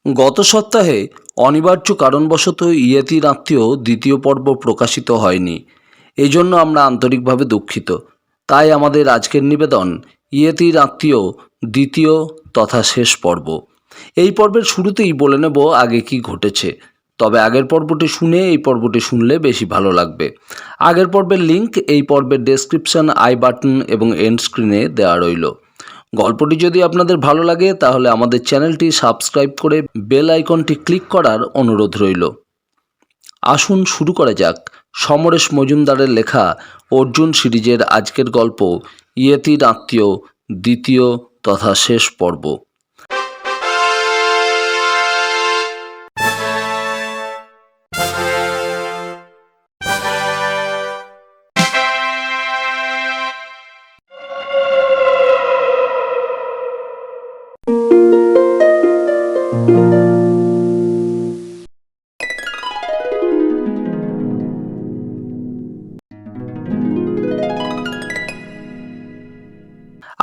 গত সপ্তাহে অনিবার্য কারণবশত ইয়েতির আত্মীয় দ্বিতীয় পর্ব প্রকাশিত হয়নি। এই জন্য আমরা আন্তরিকভাবে দুঃখিত। তাই আমাদের আজকের নিবেদন ইয়েতির আত্মীয় দ্বিতীয় তথা শেষ পর্ব। এই পর্বের শুরুতেই বলে নেব আগে কি ঘটেছে, তবে আগের পর্বটি শুনে এই পর্বটি শুনলে বেশি ভালো লাগবে। আগের পর্বের লিঙ্ক এই পর্বের ডেসক্রিপশন, আই বাটন এবং এন্ড স্ক্রিনে দেওয়া রইল। গল্পটি যদি আপনাদের ভালো লাগে তাহলে আমাদের চ্যানেলটি সাবস্ক্রাইব করে বেল আইকনটি ক্লিক করার অনুরোধ রইল। আসুন শুরু করা যাক সমরেশ মজুমদারের লেখা অর্জুন সিরিজের আজকের গল্প ইয়েতির আত্মীয় দ্বিতীয় তথা শেষ পর্ব।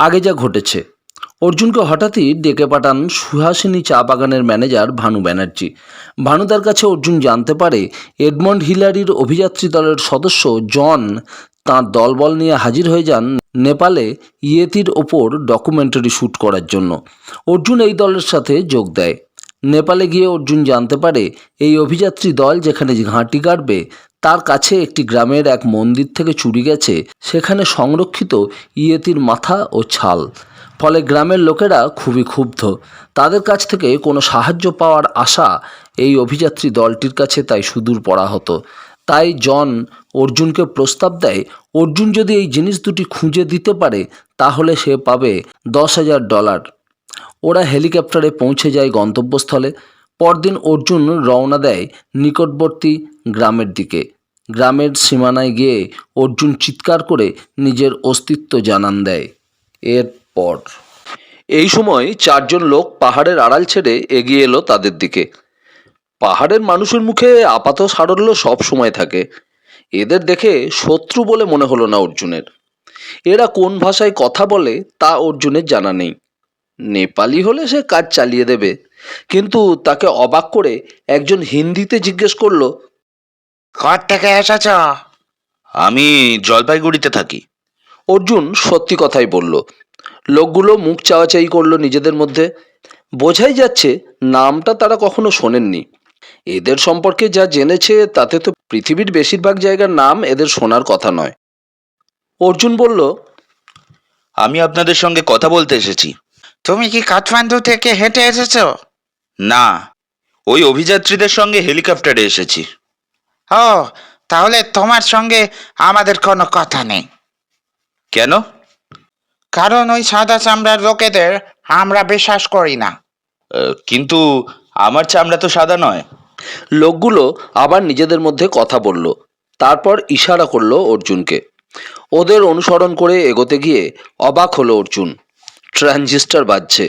আগে যা ঘটেছে, অর্জুনকে হঠাৎই ডেকে পাঠান সুহাসিনী চা বাগানের ম্যানেজার ভানু ব্যানার্জি। ভানুদার কাছে অর্জুন জানতে পারে এডমন্ড হিলারির অভিযাত্রী দলের সদস্য জন তাঁর দলবল নিয়ে হাজির হয়ে যান নেপালে ইয়েতির ওপর ডকুমেন্টারি শ্যুট করার জন্য। অর্জুন এই দলের সাথে যোগ দেয়। নেপালে গিয়ে অর্জুন জানতে পারে এই অভিযাত্রী দল যেখানে ঘাঁটি গাড়বে তার কাছে একটি গ্রামের এক মন্দির থেকে চুরি গেছে সেখানে সংরক্ষিত ইয়েতির মাথা ও ছাল। ফলে গ্রামের লোকেরা খুবই ক্ষুব্ধ। তাদের কাছ থেকে কোনো সাহায্য পাওয়ার আশা এই অভিযাত্রী দলটির কাছে তাই সুদূর পড়া হতো। তাই জন অর্জুনকে প্রস্তাব দেয় অর্জুন যদি এই জিনিস দুটি খুঁজে দিতে পারে তাহলে সে পাবে $10,000। ওরা হেলিকপ্টারে পৌঁছে যায় গন্তব্যস্থলে। পরদিন অর্জুন রওনা দেয় নিকটবর্তী গ্রামের দিকে। গ্রামের সীমানায় গিয়ে অর্জুন চিৎকার করে নিজের অস্তিত্ব জানান দেয়। এরপর এই সময় 4 জন লোক পাহাড়ের আড়াল ছেড়ে এগিয়ে এলো তাদের দিকে। পাহাড়ের মানুষের মুখে আপাত সারল্য সব সময় থাকে। এদের দেখে শত্রু বলে মনে হলো না অর্জুনের। এরা কোন ভাষায় কথা বলে তা অর্জুনের জানা নেই। নেপালি হলে সে কাজ চালিয়ে দেবে, কিন্তু তাকে অবাক করে একজন হিন্দিতে জিজ্ঞেস করলো, থেকে এসেছ? আমি জলপাইগুড়িতে থাকি। অর্জুন সত্যি কথাই বলল। লোকগুলো মুখ চাওয়াচাই করলো নিজেদের মধ্যে। বোঝাই যাচ্ছে নামটা তারা কখনো শোনেননি। এদের সম্পর্কে যা জেনেছে তাতে তো পৃথিবীর বেশিরভাগ জায়গার নাম এদের শোনার কথা নয়। অর্জুন বলল, আমি আপনাদের সঙ্গে কথা বলতে এসেছি। তুমি কি কাঠমান্ডু থেকে হেঁটে এসেছ? না, ওই অভিযাত্রীদের সঙ্গে হেলিকপ্টারে এসেছি। ও, তাহলে তোমার সঙ্গে আমাদের কোনো কথা নেই। কেন? কারণ ওই সাদা চামড়ার লোকেদের আমরা বিশ্বাস করি না। কিন্তু আমার চামড়া তো সাদা নয়। লোকগুলো আবার নিজেদের মধ্যে কথা বলল। তারপর ইশারা করলো অর্জুনকে। ওদের অনুসরণ করে এগোতে গিয়ে অবাক হলো অর্জুন। ট্রানজিস্টার বাজছে,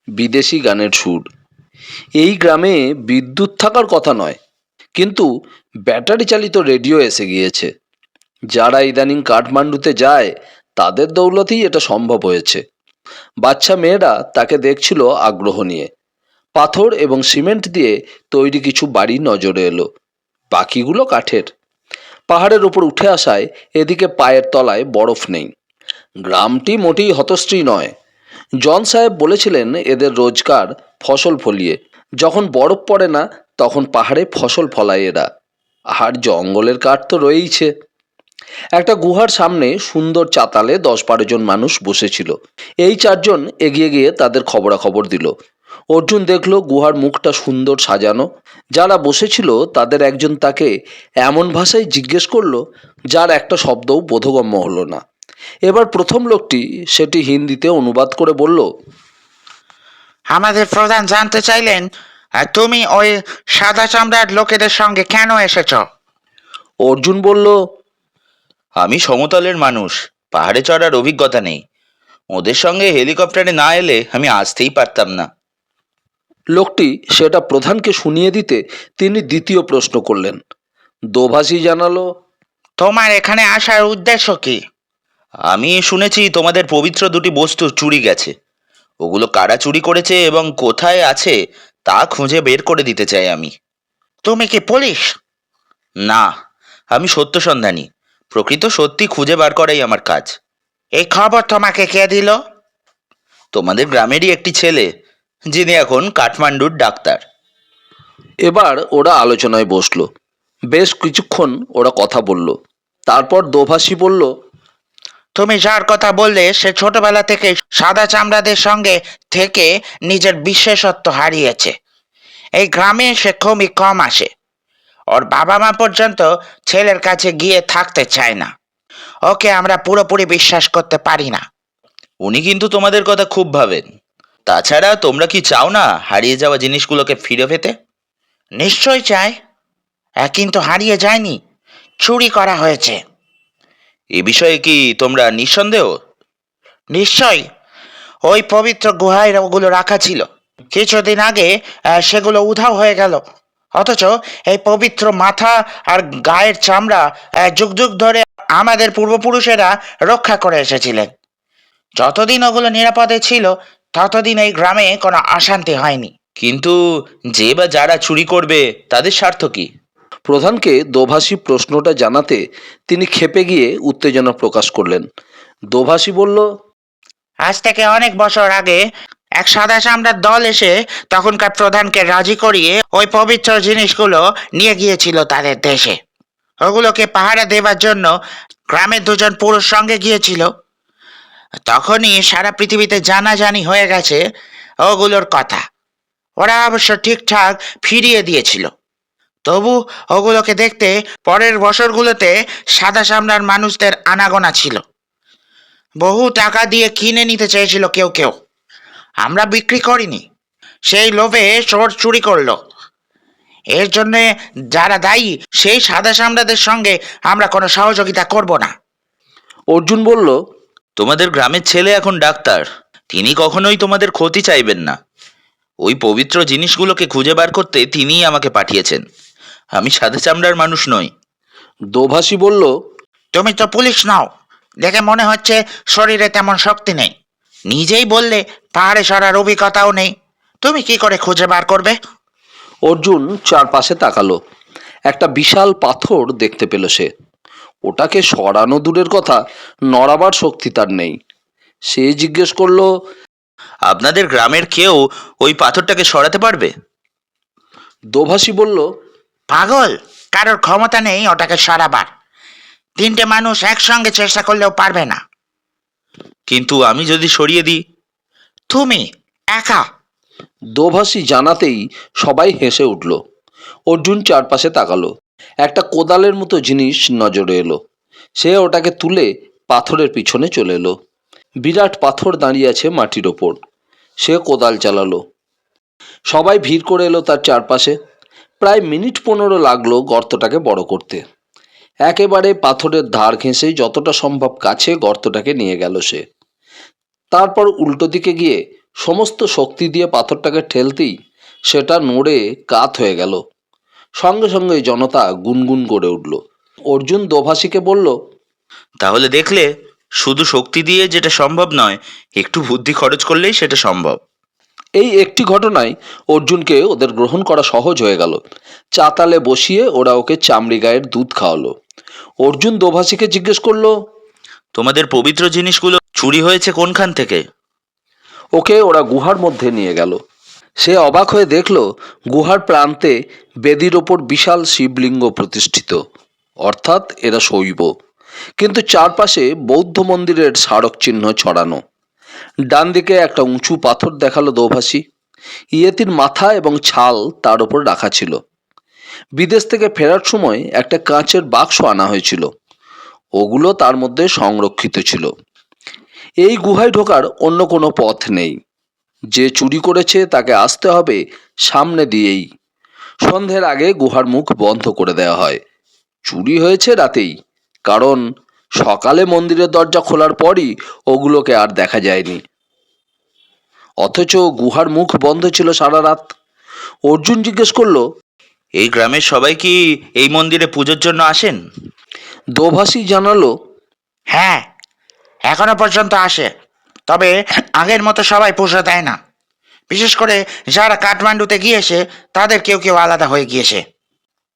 বিদেশি গানের সুর। এই গ্রামে বিদ্যুৎ থাকার কথা নয়, কিন্তু ব্যাটারি চালিত রেডিও এসে গিয়েছে। যারা ইদানিং কাঠমান্ডুতে যায় তাদের দৌলতেই এটা সম্ভব হয়েছে। বাচ্চা মেয়েরা তাকে দেখছিল আগ্রহ নিয়ে। পাথর এবং সিমেন্ট দিয়ে তৈরি কিছু বাড়ি নজরে এলো, বাকিগুলো কাঠের। পাহাড়ের ওপর উঠে আসায় এদিকে পায়ের তলায় বরফ নেই। গ্রামটি মোটেই হতশ্রী নয়। জন সাহেব বলেছিলেন এদের রোজগার ফসল ফলিয়ে। যখন বরফ পড়ে না তখন পাহাড়ে ফসল ফলায় এরা। আর জঙ্গলের কাঠ তো রয়েইছে। একটা গুহার সামনে সুন্দর চাতালে 10-12 জন মানুষ বসেছিল। এই 4 জন এগিয়ে গিয়ে তাদের খবরাখবর দিল। অর্জুন দেখলো গুহার মুখটা সুন্দর সাজানো। যারা বসেছিল তাদের একজন তাকে এমন ভাষায় জিজ্ঞেস করলো যার একটা শব্দও বোধগম্য হলো না। এবার প্রথম লোকটি সেটি হিন্দিতে অনুবাদ করে বলল, আমাদের প্রধান জানতে চাইলেন তুমি ওই সাদা চামড়ার লোকেদের সঙ্গে কেন এসেছ? অর্জুন বলল, আমি সমতলের মানুষ, পাহাড়ে চড়ার অভিজ্ঞতা নেই। ওদের সঙ্গে হেলিকপ্টারে না এলে আমি আসতেই পারতাম না। লোকটি সেটা প্রধানকে শুনিয়ে দিতে তিনি দ্বিতীয় প্রশ্ন করলেন। দোভাষী জানালো, তোমার এখানে আসার উদ্দেশ্য কি? আমি শুনেছি তোমাদের পবিত্র দুটি বস্তু চুরি গেছে। ওগুলো কারা চুরি করেছে এবং কোথায় আছে তা খুঁজে বের করে দিতে চাই আমি। তুমি কি পুলিশ? না, আমি সত্য সন্ধানী। প্রকৃত সত্যি খুঁজে বার করাই আমার কাজ। এই খবর তোমাকে কে দিল? তোমাদের গ্রামেরই একটি ছেলে, যিনি এখন কাঠমান্ডুর ডাক্তার। এবার ওরা আলোচনায় বসলো। বেশ কিছুক্ষণ ওরা কথা বলল। তারপর দোভাষী বলল, তুমি যার কথা বললে সে ছোটবেলা থেকে সাদা চামড়াদের সঙ্গে থেকে নিজের বিশেষত্ব হারিয়েছে। এই গ্রামে সে খুবই কম আসে। ওর বাবা মা পর্যন্ত ছেলের কাছে গিয়ে থাকতে চায় না। ওকে আমরা পুরোপুরি বিশ্বাস করতে পারি না। উনি কিন্তু তোমাদের কথা খুব ভাবেন। তাছাড়া তোমরা কি চাও না হারিয়ে যাওয়া জিনিসগুলোকে ফিরে পেতে? নিশ্চয় চাই, কিন্তু হারিয়ে যায়নি, চুরি করা হয়েছে। এ বিষয়ে কি তোমরা নিঃসন্দেহ? নিশ্চয়। ওই পবিত্র গুহায় ওগুলো রাখা ছিল। কিছুদিন আগে সেগুলো উধাও হয়ে গেল। অথচ এই পবিত্র মাথা আর গায়ের চামড়া যুগ যুগ ধরে আমাদের পূর্বপুরুষেরা রক্ষা করে এসেছিলেন। যতদিন ওগুলো নিরাপদে ছিল ততদিন এই গ্রামে কোনো অশান্তি হয়নি। কিন্তু যে বা যারা চুরি করবে তাদের স্বার্থ কি? প্রধানকে দোভাষী প্রশ্নটা জানাতে তিনি ক্ষেপে গিয়ে উত্তেজনা প্রকাশ করলেন। দোভাষী বলল, আজ থেকে অনেক বছর আগে এক সাদা চামড়ার দল এসে তখনকার প্রধানকে রাজি করিয়ে ওই পবিত্র জিনিসগুলো নিয়ে গিয়েছিল তাদের দেশে। ওগুলোকে পাহারা দেবার জন্য গ্রামের দুজন পুরুষ সঙ্গে গিয়েছিল। তখনই সারা পৃথিবীতে জানাজানি হয়ে গেছে ওগুলোর কথা। ওরা অবশ্য ঠিকঠাক ফিরিয়ে দিয়েছিল। তবু ওগুলোকে দেখতে পরের বছরগুলোতে সাদা চামড়ার মানুষদের আনাগোনা ছিল। বহু টাকা দিয়ে কিনে নিতে চেয়েছিল কেউ কেউ। আমরা বিক্রি করিনি। সেই লোভে চোর চুরি করলো। এর জন্যে যারা দায়ী সেই সাদা চামড়াদের সঙ্গে আমরা কোনো সহযোগিতা করব না। অর্জুন বলল, তোমাদের গ্রামের ছেলে এখন ডাক্তার। তিনি কখনোই তোমাদের ক্ষতি চাইবেন না। ওই পবিত্র জিনিসগুলোকে খুঁজে বার করতে তিনিই আমাকে পাঠিয়েছেন। আমি সাদা চামড়ার মানুষ নই। দোভাষী বলল, তুমি তো পুলিশ নও, দেখে মনে হচ্ছে শরীরে তেমন শক্তি নেই। নিজেই বললে পাহাড়ে সরার অভিজ্ঞতাও নেই। তুমি কি করে খুঁজে বার করবে? অর্জুন চারপাশে তাকালো। একটা বিশাল পাথর দেখতে পেল সে। ওটাকে সরানো দূরের কথা, নড়াবার শক্তি তার নেই। সে জিজ্ঞেস করলো, আপনাদের গ্রামের কেউ ওই পাথরটাকে সরাতে পারবে? দোভাষী বলল, পাগল, কারোর ক্ষমতা নেই ওটাকে সরাবার। তিনটে মানুষ একসঙ্গে চেষ্টা করলেও পারবে না। কিন্তু আমি যদি সরিয়ে দিই? তুমি একা? দোভাষী জানাতেই সবাই হেসে উঠল। অর্জুন চারপাশে তাকালো। একটা কোদালের মতো জিনিস নজরে এলো। সে ওটাকে তুলে পাথরের পিছনে চলে এলো। বিরাট পাথর দাঁড়িয়ে আছে মাটির ওপর। সে কোদাল চালালো। সবাই ভিড় করে এলো তার চারপাশে। প্রায় মিনিট 15 লাগলো গর্তটাকে বড় করতে। একেবারে পাথরের ধার ঘেঁষে যতটা সম্ভব কাছে গর্তটাকে নিয়ে গেল সে। তারপর উল্টো দিকে গিয়ে সমস্ত শক্তি দিয়ে পাথরটাকে ঠেলতেই সেটা নড়ে কাত হয়ে গেল। সঙ্গে সঙ্গে জনতা গুনগুন করে উঠল। অর্জুন দোভাষীকে বলল, তাহলে দেখলে, শুধু শক্তি দিয়ে যেটা সম্ভব নয়, একটু বুদ্ধি খরচ করলেই সেটা সম্ভব। এই একটি ঘটনায় অর্জুনকে ওদের গ্রহণ করা সহজ হয়ে গেল। চাতালে বসিয়ে ওরা ওকে চামড়ি গায়ের দুধ খাওয়ালো। অর্জুন দোভাষীকে জিজ্ঞেস করলো, তোমাদের পবিত্র জিনিসগুলো চুরি হয়েছে কোনখান থেকে? ওকে ওরা গুহার মধ্যে নিয়ে গেল। সে অবাক হয়ে দেখল গুহার প্রান্তে বেদির ওপর বিশাল শিবলিঙ্গ প্রতিষ্ঠিত, অর্থাৎ এরা শৈব। কিন্তু চারপাশে বৌদ্ধ মন্দিরের স্মারক চিহ্ন ছড়ানো। ডান দিকে একটা উঁচু পাথর দেখালো দোভাষী। ইয়েতির মাথা এবং ছাল তার ওপর রাখা ছিল। বিদেশ থেকে ফেরার সময় একটা কাঁচের বাক্স আনা হয়েছিল। ওগুলো তার মধ্যে সংরক্ষিত ছিল। এই গুহায় ঢোকার অন্য কোনো পথ নেই। যে চুরি করেছে তাকে আসতে হবে সামনে দিয়েই। সন্ধ্যের আগে গুহার মুখ বন্ধ করে দেওয়া হয়। চুরি হয়েছে রাতেই, কারণ সকালে মন্দিরের দরজা খোলার পরই ওগুলোকে আর দেখা যায়নি। অথচ গুহার মুখ বন্ধ ছিল সারা রাত। অর্জুন জিজ্ঞেস করলো, এই গ্রামের সবাই কি এই মন্দিরে পুজোর জন্য আসেন? দোভাষী জানালো, হ্যাঁ, এখনো পর্যন্ত আসে। তবে আগের মতো সবাই পুজো দেয় না। বিশেষ করে যারা কাঠমান্ডুতে গিয়েছে তাদের কেউ কেউ আলাদা হয়ে গিয়েছে।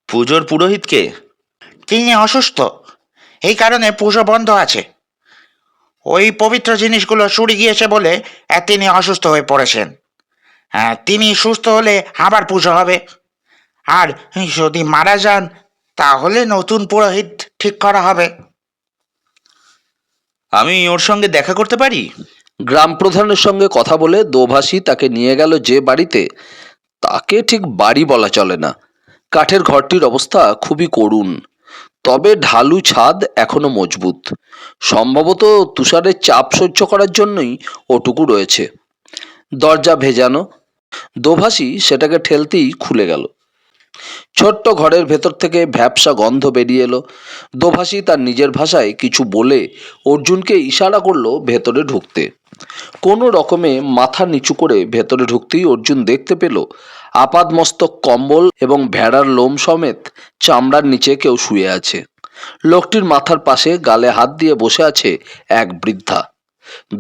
পুজোর পুরোহিতকে? তিনি অসুস্থ, এই কারণে পুজো বন্ধ আছে। ওই পবিত্র জিনিসগুলো চুরি গিয়েছে বলে তিনি অসুস্থ হয়ে পড়েছেন। তিনি সুস্থ হলে আবার পুজো হবে। আর যদি মারা যান তাহলে নতুন পুরোহিত ঠিক করা হবে। আমি ওর সঙ্গে দেখা করতে পারি? গ্রাম প্রধানের সঙ্গে কথা বলে দোভাষী তাকে নিয়ে গেল যে বাড়িতে, তাকে ঠিক বাড়ি বলা চলে না। কাঠের ঘরটির অবস্থা খুবই করুণ, তবে ঢালু ছাদ এখনো মজবুত। সম্ভবত তুষারের চাপ সহ্য করার জন্যই ওটুকু রয়েছে। দরজা ভেজানো, দোভাষী সেটাকে ঠেলতেই খুলে গেল। ছোট্ট ঘরের ভেতর থেকে ভ্যাপসা গন্ধ বেরিয়ে এলো। দোভাষী তার নিজের ভাষায় কিছু বলে অর্জুনকে ইশারা করলো ভেতরে ঢুকতে। কোনো রকমে মাথা নিচু করে ভেতরে ঢুকতেই অর্জুন দেখতে পেল আপাদমস্তক কম্বল এবং ভেড়ার লোম সমেত চামড়ার নিচে কেউ শুয়ে আছে। লোকটির মাথার পাশে গালে হাত দিয়ে বসে আছে এক বৃদ্ধা।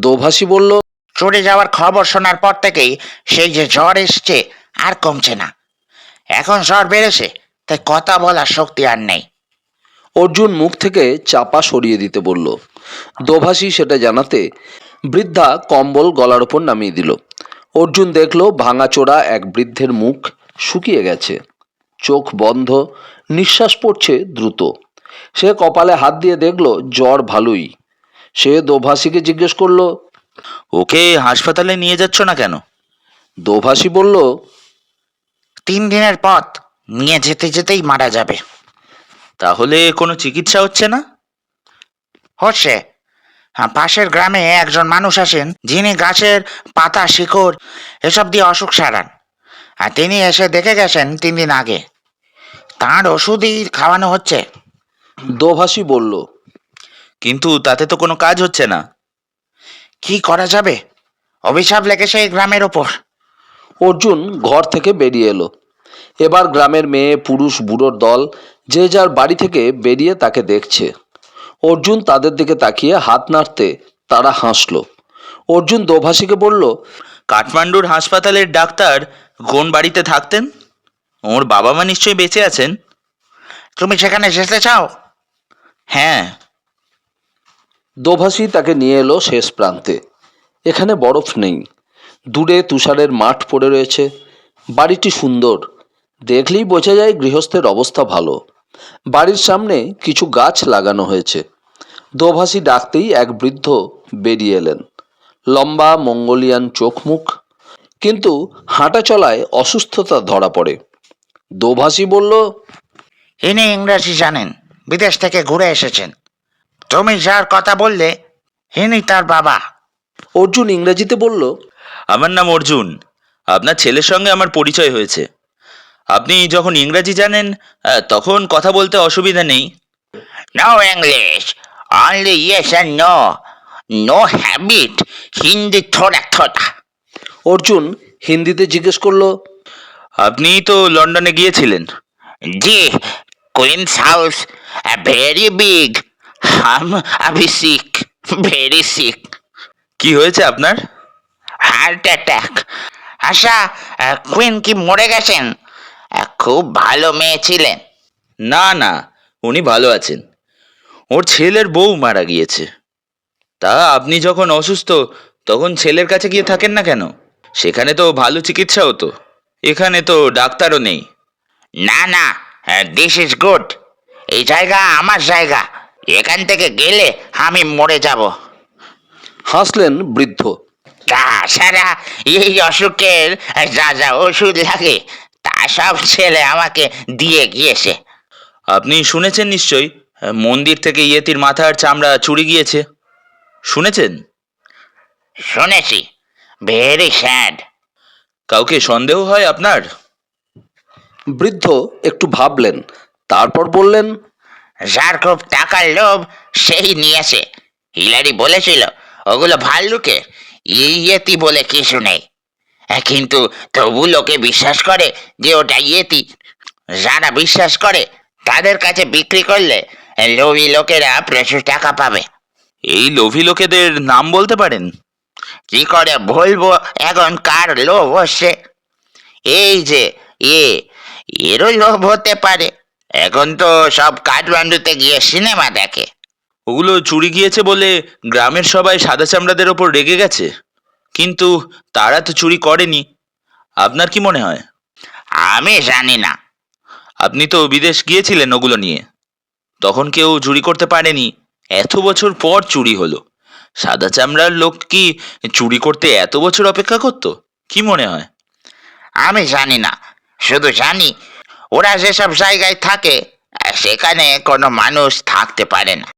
দোভাষী বলল, চলে যাওয়ার খবর শোনার পর থেকেই সেই যে জ্বর এসছে আর কমছে না। এখন জ্বর বেড়েছে, তাই কথা বলার শক্তি আর নেই। অর্জুন মুখ থেকে চাপা সরিয়ে দিতে বলল। দোভাষী সেটা জানাতে বৃদ্ধা কম্বল গলার ওপর নামিয়ে দিল। অর্জুন দেখল ভাঙাচোরা এক বৃদ্ধের মুখ শুকিয়ে গেছে, চোখ বন্ধ, নিঃশ্বাস পড়ছে দ্রুত। সে কপালে হাত দিয়ে দেখল জ্বর ভালোই। সে দোভাষীকে জিজ্ঞেস করলো, ওকে হাসপাতালে নিয়ে যাচ্ছ না কেন? দোভাষী বলল, 3 দিনের পথ, নিয়ে যেতে যেতেই মারা যাবে। তাহলে কোনো চিকিৎসা হচ্ছে না? হচ্ছে। পাশের গ্রামে একজন মানুষ আসেন যিনি গাছের পাতা, শিকড় এসব দিয়ে অসুখ সারান। আর তিনি এসে দেখে গেছেন 3 দিন আগে। তাঁর ওষুধই খাওয়ানো হচ্ছে। দোভাষী বলল, কিন্তু তাতে তো কোনো কাজ হচ্ছে না। কি করা যাবে? অভিশাপ লেগেছে এই গ্রামের ওপর। অর্জুন ঘর থেকে বেরিয়ে এলো। এবার গ্রামের মেয়ে, পুরুষ, বুড়োর দল যে যার বাড়ি থেকে বেরিয়ে তাকে দেখছে। অর্জুন তাদের দিকে তাকিয়ে হাত নাড়তে তারা হাসল। অর্জুন দোভাষীকে বলল, কাঠমান্ডুর হাসপাতালের ডাক্তার কোন বাড়িতে থাকতেন? ওর বাবা মা নিশ্চয়ই বেঁচে আছেন। তুমি সেখানে যেতে চাও? হ্যাঁ। দোভাষী তাকে নিয়ে এলো শেষ প্রান্তে। এখানে বরফ নেই, দূরে তুষারের মাঠ পড়ে রয়েছে। বাড়িটি সুন্দর, দেখলেই বোঝা যায় গৃহস্থের অবস্থা ভালো। বাড়ির সামনে কিছু গাছ লাগানো হয়েছে। দোভাষী ডাকতেই এক বৃদ্ধ বেরিয়ে এলেন। লম্বা মঙ্গোলিয়ান চোখ মুখ, কিন্তু হাঁটা চলায় অসুস্থতা ধরা পড়ে। দোভাষী বলল, ইনি ইংরেজি জানেন, বিদেশ থেকে ঘুরে এসেছেন। তুমি যার কথা বললে ইনি তার বাবা। অর্জুন ইংরেজিতে বলল, আমার নাম অর্জুন। আপনার ছেলের সঙ্গে আমার পরিচয় হয়েছে। আপনি যখন ইংরাজি জানেন তখন কথা বলতে অসুবিধা নেই। No English, only yes and no. No habit, Hindi থোড়া থোড়া। অর্জুন হিন্দিতে জিজ্ঞেস করলো, আপনি তো লন্ডনে গিয়েছিলেন। জি, কুইন্স হাউস, ভেরি বিগ। হাম আভি সিক, ভেরি সিক। কি হয়েছে আপনার? Heart attack. আশা, কুইন কি মরে গেছেন? খুব ভালো মেয়ে ছিলেন। না না, উনি ভালো আছেন। ওর ছেলের বউ মারা গিয়েছে। তা আপনি যখন অসুস্থ তখন ছেলের কাছে গিয়ে থাকেন না কেন? সেখানে তো ভালো চিকিৎসা হতো। এখানে তো ডাক্তারও নেই। না না, দিস ইজ গুড। এই জায়গা আমার জায়গা। এখান থেকে গেলে আমি মরে যাব। হাসলেন বৃদ্ধ। তাছাড়া এই অসুখের যা যা ওষুধ লাগে তা সব ছেলে আমাকে দিয়ে গিয়েছে। আপনি শুনেছেন নিশ্চয়ই মন্দির থেকে ইয়েতির মাথার চামড়া চুরি গিয়েছে। শুনেছেন? শুনেছি। Very sad. কাউকে সন্দেহ হয় আপনার? বৃদ্ধ একটু ভাবলেন, তারপর বললেন, যার খুব টাকার লোভ সেই নিয়েছে। হিলারি বলেছিল ওগুলো ভাল্লুকের, ইয়েতি বলে কিছু নেই। কিন্তু তবু লোকে বিশ্বাস করে যে ওটা ইয়েতি। যারা বিশ্বাস করে তাদের কাছে বিক্রি করলে লোভী লোকেরা প্রচুর টাকা পাবে। এই লোভী লোকেদের নাম বলতে পারেন? কি করে বলবো এখন কার লোভ হচ্ছে? এই যে এ এরও লোভ হতে পারে। এখন তো সব কাঠমান্ডুতে গিয়ে সিনেমা দেখে। ওগুলো চুরি গিয়েছে বলে গ্রামের সবাই সাদা চামড়াদের ওপর রেগে গেছে, কিন্তু তারা তো চুরি করেনি। আপনার কি মনে হয়? আমি জানি না। আপনি তো বিদেশ গিয়েছিলেন ওগুলো নিয়ে, তখন কেউ চুরি করতে পারেনি। এত বছর পর চুরি হলো। সাদা চামড়ার লোক কি চুরি করতে এত বছর অপেক্ষা করতো? কি মনে হয়? আমি জানি না, শুধু জানি ওরা যেসব জায়গায় থাকে সেখানে কোনো মানুষ থাকতে পারে না।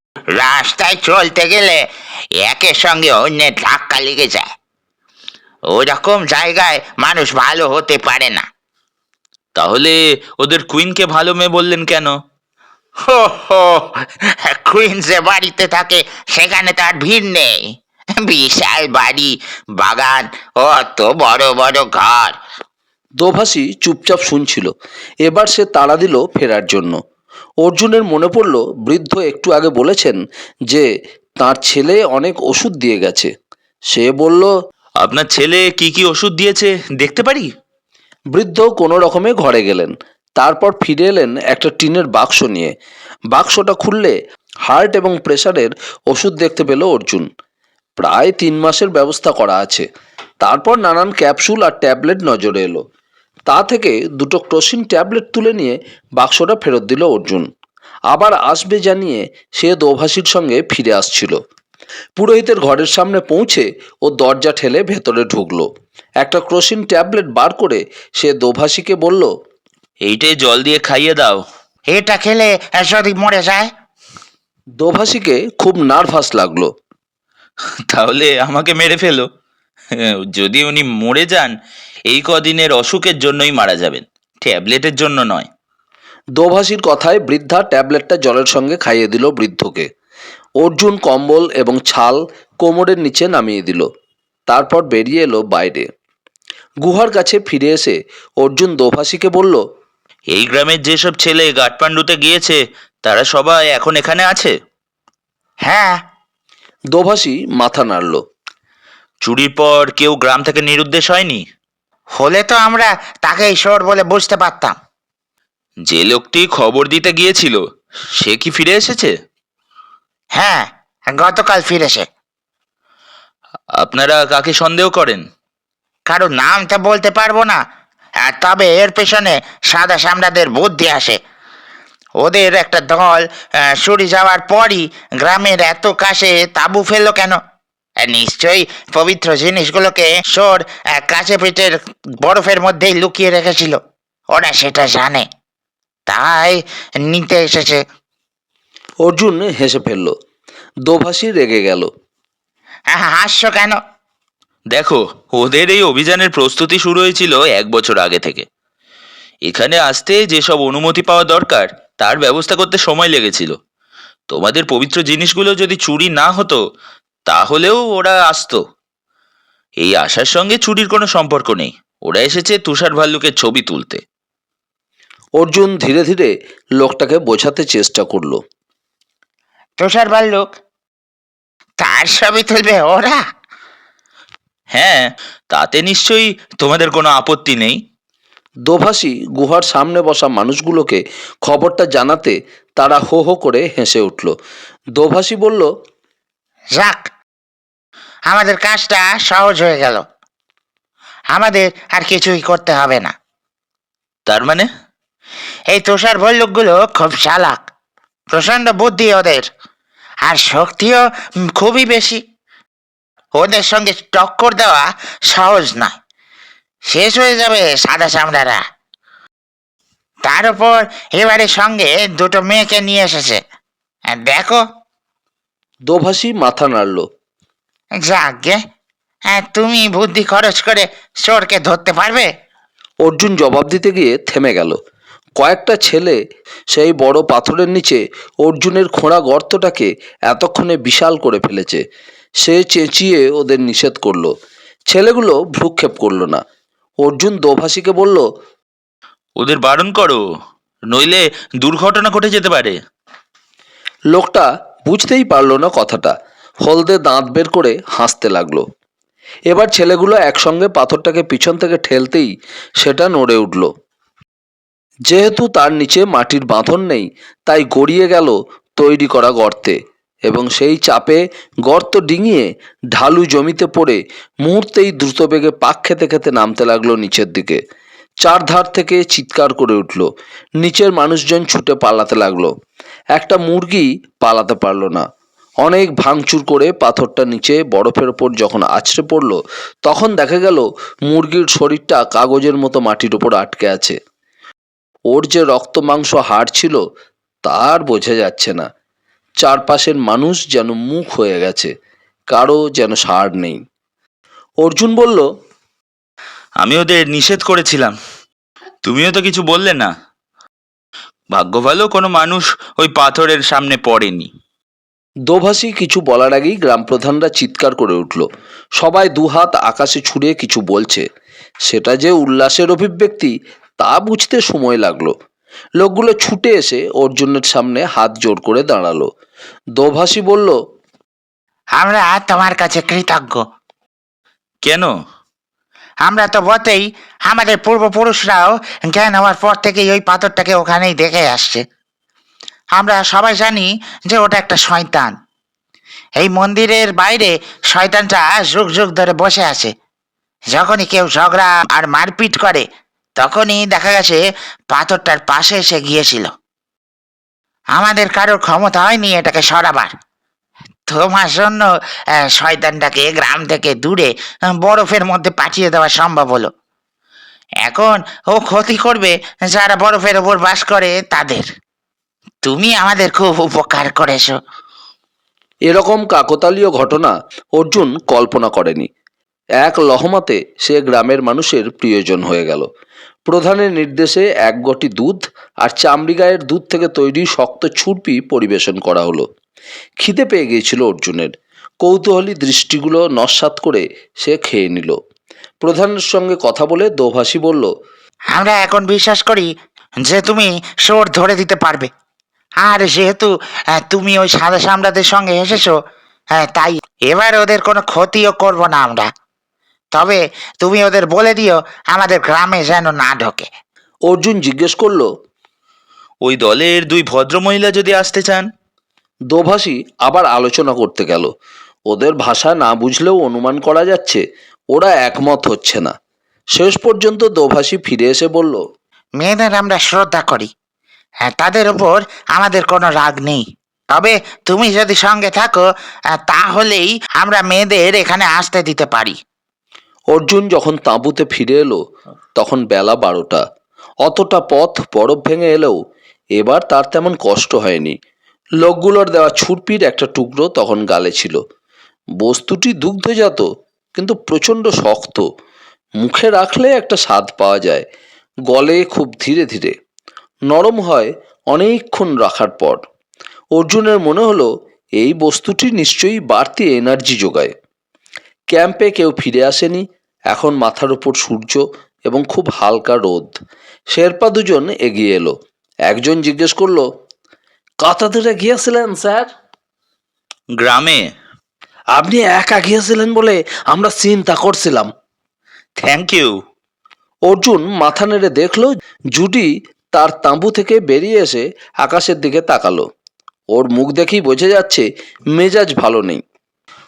রাস্তায় চলতে গেলে একের সঙ্গে অন্যের ধাক্কা লেগে যায়। ওরকম জায়গায় মানুষ ভালো হতে পারে না। তাহলে ওদের কুইনকে ভালো মেয়ে বললেন কেন? হো হো, কুইন যে বাড়িতে থাকে সেখানে তার ভিড় নেই। বিশাল বাড়ি, বাগান, অত বড় বড় ঘর। দোভাষী চুপচাপ শুনছিল। এবার সে তাড়া দিল ফেরার জন্য। অর্জুনের মনে পড়ল বৃদ্ধ একটু আগে বলেছেন যে তার ছেলে অনেক ওষুধ দিয়ে গেছে। সে বলল, আপনার ছেলে কি কি ওষুধ দিয়েছে দেখতে পারি? বৃদ্ধ কোনো রকমে ঘরে গেলেন। তারপর ফিরে এলেন একটা টিনের বাক্স নিয়ে। বাক্সটা খুললে হার্ট এবং প্রেশারের ওষুধ দেখতে পেল অর্জুন। প্রায় 3 মাসের ব্যবস্থা করা আছে। তারপর নানান ক্যাপসুল আর ট্যাবলেট নজরে এলো। তা থেকে 2টো ক্রোসিন ট্যাবলেট তুলে নিয়ে বাক্সটা ফেরত দিল অর্জুন। আবার আসবে জানিয়ে সে দোভাষীর সঙ্গে ফিরে আসছিল। পুরোহিতের ঘরের সামনে পৌঁছে ও দরজা ঠেলে ভেতরে ঢুকলো। একটা ক্রোসিন ট্যাবলেট বার করে সে দোভাষীকে বলল, এইটাই জল দিয়ে খাইয়ে দাও। এটা খেলে যদি মরে যায়? দোভাষীকে খুব নার্ভাস লাগলো। তাহলে আমাকে মেরে ফেলো। যদি উনি মরে যান, এই কদিনের অসুখের জন্যই মারা যাবেন, ট্যাবলেটের জন্য নয়। দোভাষীর কথায় বৃদ্ধা ট্যাবলেটটা জলের সঙ্গে খাইয়ে দিল বৃদ্ধকে। অর্জুন কম্বল এবং ছাল কোমরের নিচে নামিয়ে দিল। তারপর বেরিয়ে এলো বাইরে। গুহার কাছে ফিরে এসে অর্জুন দোভাষীকে বলল, এই গ্রামের যেসব ছেলে কাঠমান্ডুতে গিয়েছে তারা সবাই এখন এখানে আছে? হ্যাঁ। দোভাষী মাথা নাড়ল। চুরির পর কেউ গ্রাম থেকে নিরুদ্দেশ হয়নি? হলে তো আমরা তাকে ঈশ্বর বলে বুঝতে পারতাম। যে লোকটি খবর দিতে গিয়েছিল সে কি ফিরে এসেছে? হ্যাঁ, গতকাল ফিরেছে। আপনারা কাকে সন্দেহ করেন? কারো নামটা বলতে পারবো না, তবে এর পেছনে সাদা সামরাদের বুদ্ধি আসে। ওদের একটা দল সরে যাওয়ার পরই গ্রামের এত কাছে তাঁবু ফেললো কেন? নিশ্চয়ই পবিত্র জিনিসগুলোকে সোর কাছে পিঠের বরফের মধ্যেই লুকিয়ে রেখেছিল। ওরা সেটা জানে, তাই নিতে এসেছে। অর্জুন হেসে ফেলল। দোভাষী রেগে গেল। হাসছো কেন? দেখো, ওদের এই অভিযানের প্রস্তুতি শুরু হয়েছিল 1 বছর আগে থেকে। এখানে আসতে যেসব অনুমতি পাওয়া দরকার তার ব্যবস্থা করতে সময় লেগেছিল। তোমাদের পবিত্র জিনিসগুলো যদি চুরি না হতো তাহলেও ওরা আসতো। এই আসার সঙ্গে চুরির কোনো সম্পর্ক নেই। ওরা এসেছে তুষার ভাল্লুকের ছবি তুলতে। অর্জুন ধীরে ধীরে লোকটাকে বোঝাতে চেষ্টা করলো। তুষার ভাল্লুক? তার ছবি তুলবে ওরা? হ্যাঁ, তাতে নিশ্চয়ই তোমাদের কোনো আপত্তি নেই। দোভাষী গুহার সামনে বসা মানুষগুলোকে খবরটা জানাতে তারা হো হো করে হেসে উঠল। দোভাষী বলল, যাক, আমাদের কাজটা সহজ হয়ে গেল। আমাদের আর কিছুই করতে হবে না। তার মানে? এই তুষার ভল্লুকগুলো খুব চালাক, প্রচন্ড বুদ্ধি ওদের, আর শক্তিও খুবই বেশি। ওদের সঙ্গে টক্কর দেওয়া সহজ নয়। শেষ হয়ে যাবে সাদা চামড়ারা। তার উপর এবারে সঙ্গে 2টো মেয়েকে নিয়ে এসেছে। দেখো। দোভাষী মাথা নাড়ল। যাকে, তুমি বুদ্ধি খরচ করে চোরকে ধরতে পারবে? অর্জুন জবাব দিতে গিয়ে থেমে গেল। কয়েকটা ছেলে সেই বড় পাথরের নিচে অর্জুনের খোঁড়া গর্তটাকে এতক্ষণে বিশাল করে ফেলেছে। সে চেঁচিয়ে ওদের নিষেধ করলো। ছেলেগুলো ভ্রুক্ষেপ করলো না। অর্জুন দোভাষীকে বলল, ওদের বারণ করো, নইলে দুর্ঘটনা ঘটে যেতে পারে। লোকটা বুঝতেই পারল না কথাটা। হলদে দাঁত বের করে হাসতে লাগলো। এবার ছেলেগুলো একসঙ্গে পাথরটাকে পিছন থেকে ঠেলতেই সেটা নড়ে উঠল। যেহেতু তার নিচে মাটির বাঁধন নেই, তাই গড়িয়ে গেল তৈরি করা গর্তে, এবং সেই চাপে গর্ত ডিঙিয়ে ঢালু জমিতে পড়ে মুহূর্তেই দ্রুতবেগে পাক খেতে খেতে নামতে লাগলো নিচের দিকে। চারধার থেকে চিৎকার করে উঠল। নিচের মানুষজন ছুটে পালাতে লাগলো। একটা মুরগি পালাতে পারল না। অনেক ভাঙচুর করে পাথরটা নিচে বরফের ওপর যখন আছড়ে পড়ল, তখন দেখা গেল মুরগির শরীরটা কাগজের মতো মাটির ওপর আটকে আছে। ওর যে রক্ত মাংস হাড় ছিল তার বোঝা যাচ্ছে না। চারপাশের মানুষ যেন মুখ হয়ে গেছে, কারো যেন সাড় নেই। অর্জুন বলল, আমি ওদের নিষেধ করেছিলাম, তুমিও তো কিছু বললে না। ভাগ্য ভালো কোনো মানুষ ওই পাথরের সামনে পড়েনি। দোভাষী কিছু বলার আগেই গ্রাম প্রধানরা চিৎকার করে উঠল। সবাই দুহাত আকাশে ছুঁড়ে কিছু বলছে। সেটা যে উল্লাসের অভিব্যক্তি তা বুঝতে সময় লাগলো। লোকগুলো ছুটে এসে অর্জুনের সামনে হাত জোর করে দাঁড়ালো। দোভাষী বলল, আমরা তোমার কাছে কৃতজ্ঞ। কেন? আমরা তো বটেই, আমাদের পূর্বপুরুষরাও জ্ঞান হওয়ার পর থেকেই ওই পাথরটাকে ওখানেই দেখে আসছে। আমরা সবাই জানি যে ওটা একটা শয়তান। এই মন্দিরের বাইরে শয়তানটা যুগ যুগ ধরে বসে আছে। যখনই কেউ ঝগড়া আর মারপিট করে, তখনই দেখা গেছে পাথরটার পাশে এসে গিয়েছিল। আমাদের কারোর ক্ষমতা হয়নি এটাকে সরাবার। তোমার জন্য শয়তানটাকে গ্রাম থেকে দূরে বরফের মধ্যে পাঠিয়ে দেওয়া সম্ভব হলো। এখন ও ক্ষতি করবে যারা বরফের ওপর বাস করে তাদের। তুমি আমাদের খুব উপকার করেছো। এরকম কাকতালীয় ঘটনা অর্জুন কল্পনা করেনি। এক লহমাতে সে গ্রামের মানুষের প্রিয়জন হয়ে গেল। প্রধানের নির্দেশে এক গটি দুধ আর চামড়ি গায়ের দুধ থেকে তৈরি শক্ত ছুরপি পরিবেশন করা হলো। খিদে পেয়ে গিয়েছিল অর্জুনের। কৌতূহলী দৃষ্টিগুলো নস্যাৎ করে সে খেয়ে নিল। প্রধানের সঙ্গে কথা বলে দোভাষী বলল, আমরা এখন বিশ্বাস করি যে তুমি চোর ধরে দিতে পারবে। আর যেহেতু তুমি ওই সাদা সামরাদের সঙ্গে এসেছো, তাই এবার ওদের কোনো ক্ষতিও করব না আমরা। তবে তুমি ওদের বলে দিও আমাদের গ্রামে যেন না ঢোকে। অর্জুন জিজ্ঞেস করল, ওই দলের দুই ভদ্রমহিলা যদি আসতে চান? দোভাষী আবার আলোচনা করতে গেল। ওদের ভাষা না বুঝলেও অনুমান করা যাচ্ছে ওরা একমত হচ্ছে না। শেষ পর্যন্ত দোভাষী ফিরে এসে বলল, মেয়েদের আমরা শ্রদ্ধা করি, তাদের ওপর আমাদের কোনো রাগ নেই। তবে তুমি যদি সঙ্গে থাকো, তাহলেই আমরা মেয়েদের এখানে আসতে দিতে পারি। অর্জুন যখন তাঁবুতে ফিরে এলো তখন বেলা 12টা। অতটা পথ বরফ ভেঙে এলেও এবার তার তেমন কষ্ট হয়নি। লোকগুলোর দেওয়া ছুরপির একটা টুকরো তখন গালে ছিল। বস্তুটি দুগ্ধজাত, কিন্তু প্রচণ্ড শক্ত। মুখে রাখলে একটা স্বাদ পাওয়া যায়, গলে খুব ধীরে ধীরে। নরম হয় অনেকক্ষণ রাখার পর। অর্জুনের মনে হলো এই বস্তুটি নিশ্চয়ই বাড়তি এনার্জি যোগায়। ক্যাম্পে কেউ ফিরে আসেনি। এখন মাথার ওপর সূর্য এবং খুব হালকা রোদ। শেরপা দুজন এগিয়ে এলো। একজন জিজ্ঞেস করলো, কত দূরে গিয়েছিলেন স্যার? গ্রামে। আপনি একা গিয়েছিলেন বলে আমরা চিন্তা করছিলাম। Thank you. অর্জুন মাথা নেড়ে দেখলো জুডি তার তাঁবু থেকে বেরিয়ে এসে আকাশের দিকে তাকালো। ওর মুখ দেখেই বোঝা যাচ্ছে মেজাজ ভালো নেই।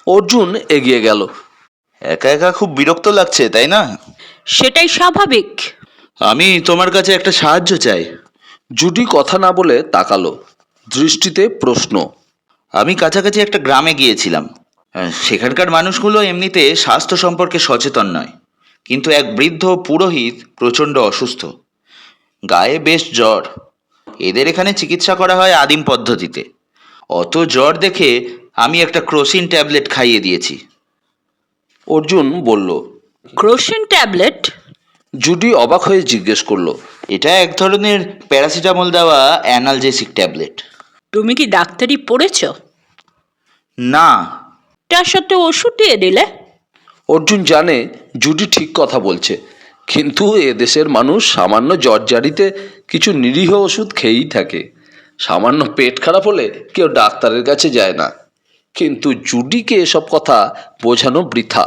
অর্জুন এগিয়ে গেল। একা একা খুব বিরক্ত লাগছে, তাই না? সেটাই স্বাভাবিক। আমি তোমার কাছে একটা সাহায্য চাই। জুডি কথা না বলে তাকালো, দৃষ্টিতে প্রশ্ন। আমি কাছাকাছি একটা গ্রামে গিয়েছিলাম। সেখানকার মানুষগুলো এমনিতে স্বাস্থ্য সম্পর্কে সচেতন নয়, কিন্তু এক বৃদ্ধ পুরোহিত প্রচণ্ড অসুস্থ, গায়ে বেশ জ্বর। এদের এখানে চিকিৎসা করা হয় আদিম পদ্ধতিতে। অত জ্বর দেখে আমি একটা ক্রোসিন ট্যাবলেট খাইয়ে দিয়েছি। অর্জুন বলল। ক্রোসিন ট্যাবলেট? জুডি অবাক হয়ে জিজ্ঞেস করলো, এটা এক ধরনের প্যারাসিটামল দেওয়া অ্যানালজেসিক ট্যাবলেট। তুমি কি ডাক্তারি পড়েছো? না। তার সাথে ওষুধ দিয়ে দিলে? অর্জুন জানে জুডি ঠিক কথা বলছে, কিন্তু এদেশের মানুষ সামান্য জ্বরজারিতে কিছু নিরীহ ওষুধ খেয়েই থাকে। সামান্য পেট খারাপ হলে কেউ ডাক্তারের কাছে যায় না। কিন্তু জুডিকে এসব কথা বোঝানো বৃথা।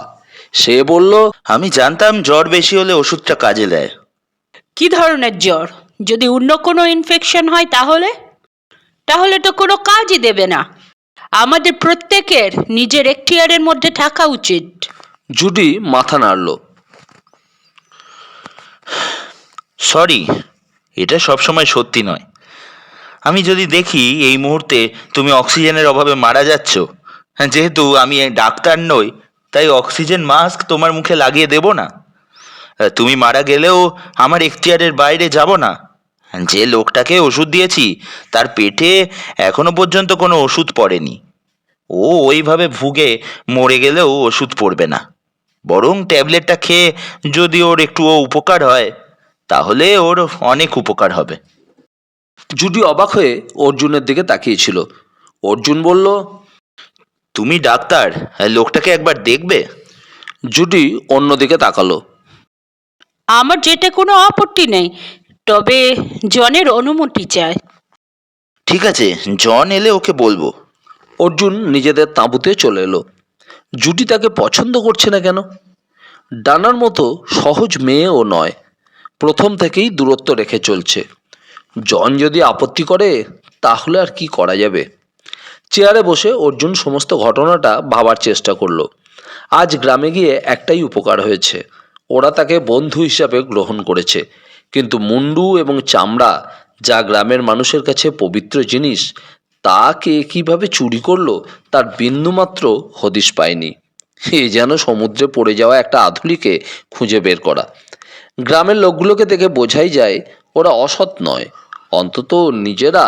সে বলল, আমি জানতাম জ্বর বেশি হলে ওষুধটা কাজে দেয়। কি ধরনের জ্বর? যদি অন্য কোনো ইনফেকশন হয় তাহলে? তাহলে তো কোনো কাজই দেবে না। আমাদের প্রত্যেকের নিজের এখতিয়ারের মধ্যে থাকা উচিত। জুডি মাথা নাড়ল। সরি, এটা সবসময় সত্যি নয়। আমি যদি দেখি এই মুহূর্তে তুমি অক্সিজেনের অভাবে মারা যাচ্ছ, যেহেতু আমি ডাক্তার নই, তাই অক্সিজেন মাস্ক তোমার মুখে লাগিয়ে দেব না। তুমি মারা গেলেও আমার এখতিয়ারের বাইরে যাব না। যে লোকটাকে ওষুধ দিয়েছি তার পেটে এখনো পর্যন্ত কোনো ওষুধ পড়েনি। ও ওইভাবে ভুগে মরে গেলেও ওষুধ পড়বে না। বরং ট্যাবলেটটা খেয়ে যদি ওর একটুও উপকার হয়, তাহলে ওর অনেক উপকার হবে। জুডি অবাক হয়ে অর্জুনের দিকে তাকিয়েছিল। অর্জুন বলল, তুমি ডাক্তার, লোকটাকে একবার দেখবে? জুডি অন্যদিকে তাকালো। আমার যেতে কোনো আপত্তি নেই, তবে জনের অনুমতি চাই। ঠিক আছে, জন এলে ওকে বলবো। অর্জুন নিজেদের তাঁবুতে চলে এলো। জুডি তাকে পছন্দ করছে না কেন? ডানার মতো সহজ মেয়েও নয়, প্রথম থেকেই দূরত্ব রেখে চলছে। জন যদি আপত্তি করে তাহলে আর কি করা যাবে? চেয়ারে বসে অর্জুন সমস্ত ঘটনাটা ভাবার চেষ্টা করলো। আজ গ্রামে গিয়ে একটাই উপকার হয়েছে, ওরা তাকে বন্ধু হিসাবে গ্রহণ করেছে। কিন্তু মুন্ডু এবং চামড়া, যা গ্রামের মানুষের কাছে পবিত্র জিনিস, তা কে কীভাবে চুরি করলো তার বিন্দুমাত্র হদিশ পায়নি। এ যেন সমুদ্রে পড়ে যাওয়া একটা আধুলিকে খুঁজে বের করা। গ্রামের লোকগুলোকে দেখে বোঝাই যায় ওরা অসৎ নয়, অন্তত নিজেরা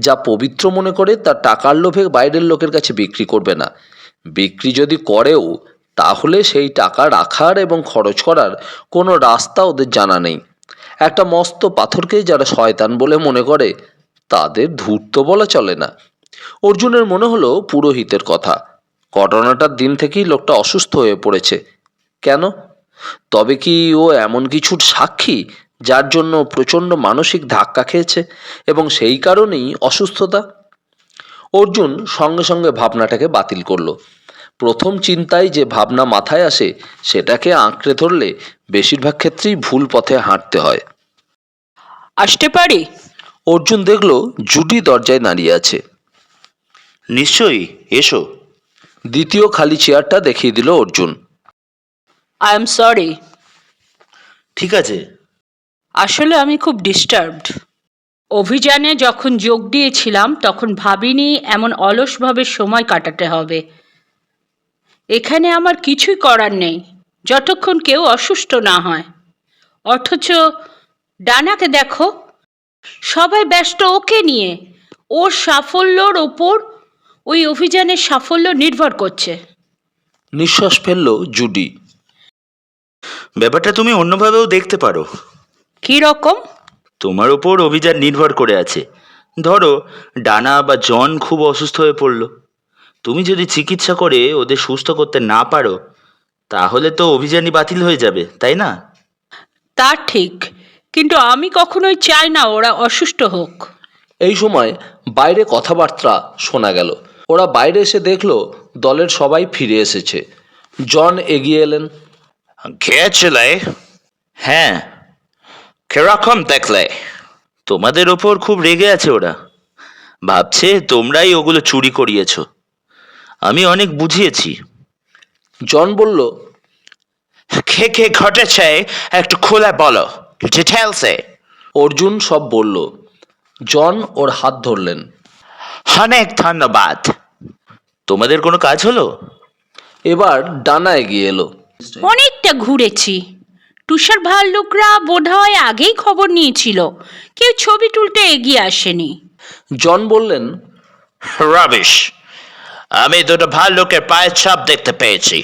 যা পবিত্র মনে করে তা টাকার লোভে বাইরের লোকের কাছে বিক্রি করবে না। বিক্রি যদি করেও, তাহলে সেই টাকা রাখার এবং খরচ করার কোনো রাস্তা ওদের জানা নেই। একটা মস্ত পাথরকেই যারা শয়তান বলে মনে করে, তাদের ধূর্ত বলা চলে না। অর্জুনের মনে হলো পুরোহিতের কথা। ঘটনাটার দিন থেকেই লোকটা অসুস্থ হয়ে পড়েছে। কেন? তবে কি ও এমন কিছুর সাক্ষী যার জন্য প্রচণ্ড মানসিক ধাক্কা খেয়েছে এবং সেই কারণেই অসুস্থতা? অর্জুন সঙ্গে সঙ্গে ভাবনাটাকে বাতিল করলো। প্রথম চিন্তায় যে ভাবনা মাথায় আসে সেটাকে আঁকড়ে ধরলে বেশিরভাগ ক্ষেত্রেই ভুল পথে হাঁটতে হয়। আসতে পারি? অর্জুন দেখলো জুডি দরজায় দাঁড়িয়ে আছে। নিশ্চয়ই, এসো। দ্বিতীয় খালি চেয়ারটা দেখিয়ে দিল অর্জুন। I am sorry. ঠিক আছে। আসলে আমি খুব ডিস্টার্বড। অভিযানে যখন যোগ দিয়েছিলাম তখন ভাবিনি এমন অলসভাবে সময় কাটাতে হবে। এখানে আমার কিছুই করার নেই যতক্ষণ কেউ অসুস্থ না হয়। অথচ ডানাকে দেখো, সবাই ব্যস্ত ওকে নিয়ে। ওর সাফল্যর ওপর ওই অভিযানের সাফল্য নির্ভর করছে। নিঃশ্বাস ফেলল জুডি। ব্যাপারটা তুমি অন্যভাবেও দেখতে পারো। কী রকম? তোমার ওপর অভিযান নির্ভর করে আছে। ধরো, ডানা বা জন খুব অসুস্থ হয়ে পড়লো। তুমি যদি চিকিৎসা করে ওদের সুস্থ করতে না পারো, তাহলে তো অভিযানই বাতিল হয়ে যাবে, তাই না? তা ঠিক, কিন্তু আমি কখনোই চাই না ওরা অসুস্থ হোক। এই সময় বাইরে কথাবার্তা শোনা গেল। ওরা বাইরে এসে দেখলো দলের সবাই ফিরে এসেছে। জন এগিয়ে এলেন। খেয়েছিলে? হ্যাঁ। কিরকম দেখলে? তোমাদের ওপর খুব রেগে আছে ওরা। ভাবছে তোমরাই ওগুলো চুরি করিয়েছ। আমি অনেক বুঝিয়েছি। জন বলল, কে কে ঘটেছে একটু খুলে বলো, ডিটেলসে। অর্জুন সব বলল। জন ওর হাত ধরলেন। অনেক ধন্যবাদ। তোমাদের কোনো কাজ হলো? এবার ডানা এগিয়ে এলো। অনেকটা ঘুরেছি। তুষার ভাল্লুকরা বোধহয় আগেই খবর নিয়েছিল, কেউ ছবি তুলতে এগিয়ে আসেনি। জন বললেন, রাবিশ। আমি দুটো ভাল্লুকের পায়ের ছাপ দেখতে পেয়েছি।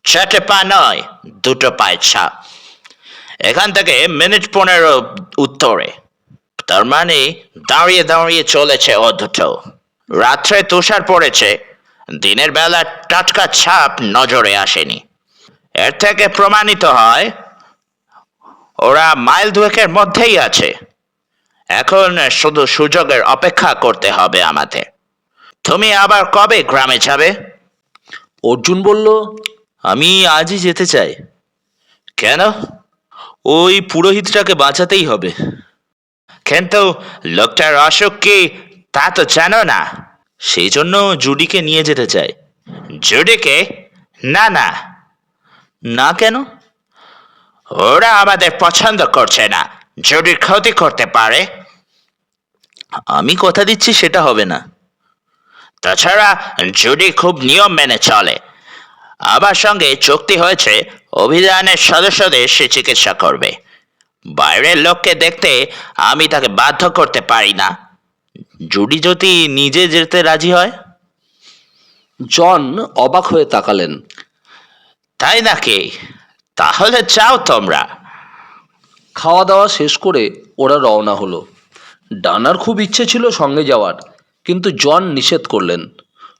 4টে পা নয়, 2টো পায়ের ছাপ। এখান থেকে মিনিট 15 উত্তরে। তার মানে দাঁড়িয়ে দাঁড়িয়ে চলেছে ও দুটো। রাত্রে তুষার পড়েছে, দিনের বেলা টাটকা ছাপ নজরে আসেনি। এর থেকে প্রমাণিত হয় ওরা মাইল 2 মধ্যেই আছে। এখন শুধু সুযোগের অপেক্ষা করতে হবে আমাদের। তুমি আবার কবে গ্রামে যাবে? অর্জুন বলল, আমি আজই যেতে চাই। কেন? ওই পুরোহিতটাকে বাঁচাতেই হবে। কিন্তু লোকটার অসুখ কি তা তো জানো না। সেই জন্য জুডিকে নিয়ে যেতে চাই। জুডিকে? না না, না কেন? ওরা আমাদের পছন্দ করছে না, জুডির ক্ষতি করতে পারে। আমি কথা দিচ্ছি সেটা হবে না। তাছাড়া জুডি খুব নিয়ম মেনে চলে। আমার সঙ্গে চুক্তি হয়েছে অভিযানের সদস্যদের সে চিকিৎসা করবে। বাইরের লোককে দেখতে আমি তাকে বাধ্য করতে পারি না। জুডি যদি নিজে যেতে রাজি হয়? জন অবাক হয়ে তাকালেন। তাই নাকি? তাহলে যাও তোমরা। খাওয়া দাওয়া শেষ করে ওরা রওনা হলো। ডানার খুব ইচ্ছে ছিল সঙ্গে যাওয়ার, কিন্তু জন নিষেধ করলেন।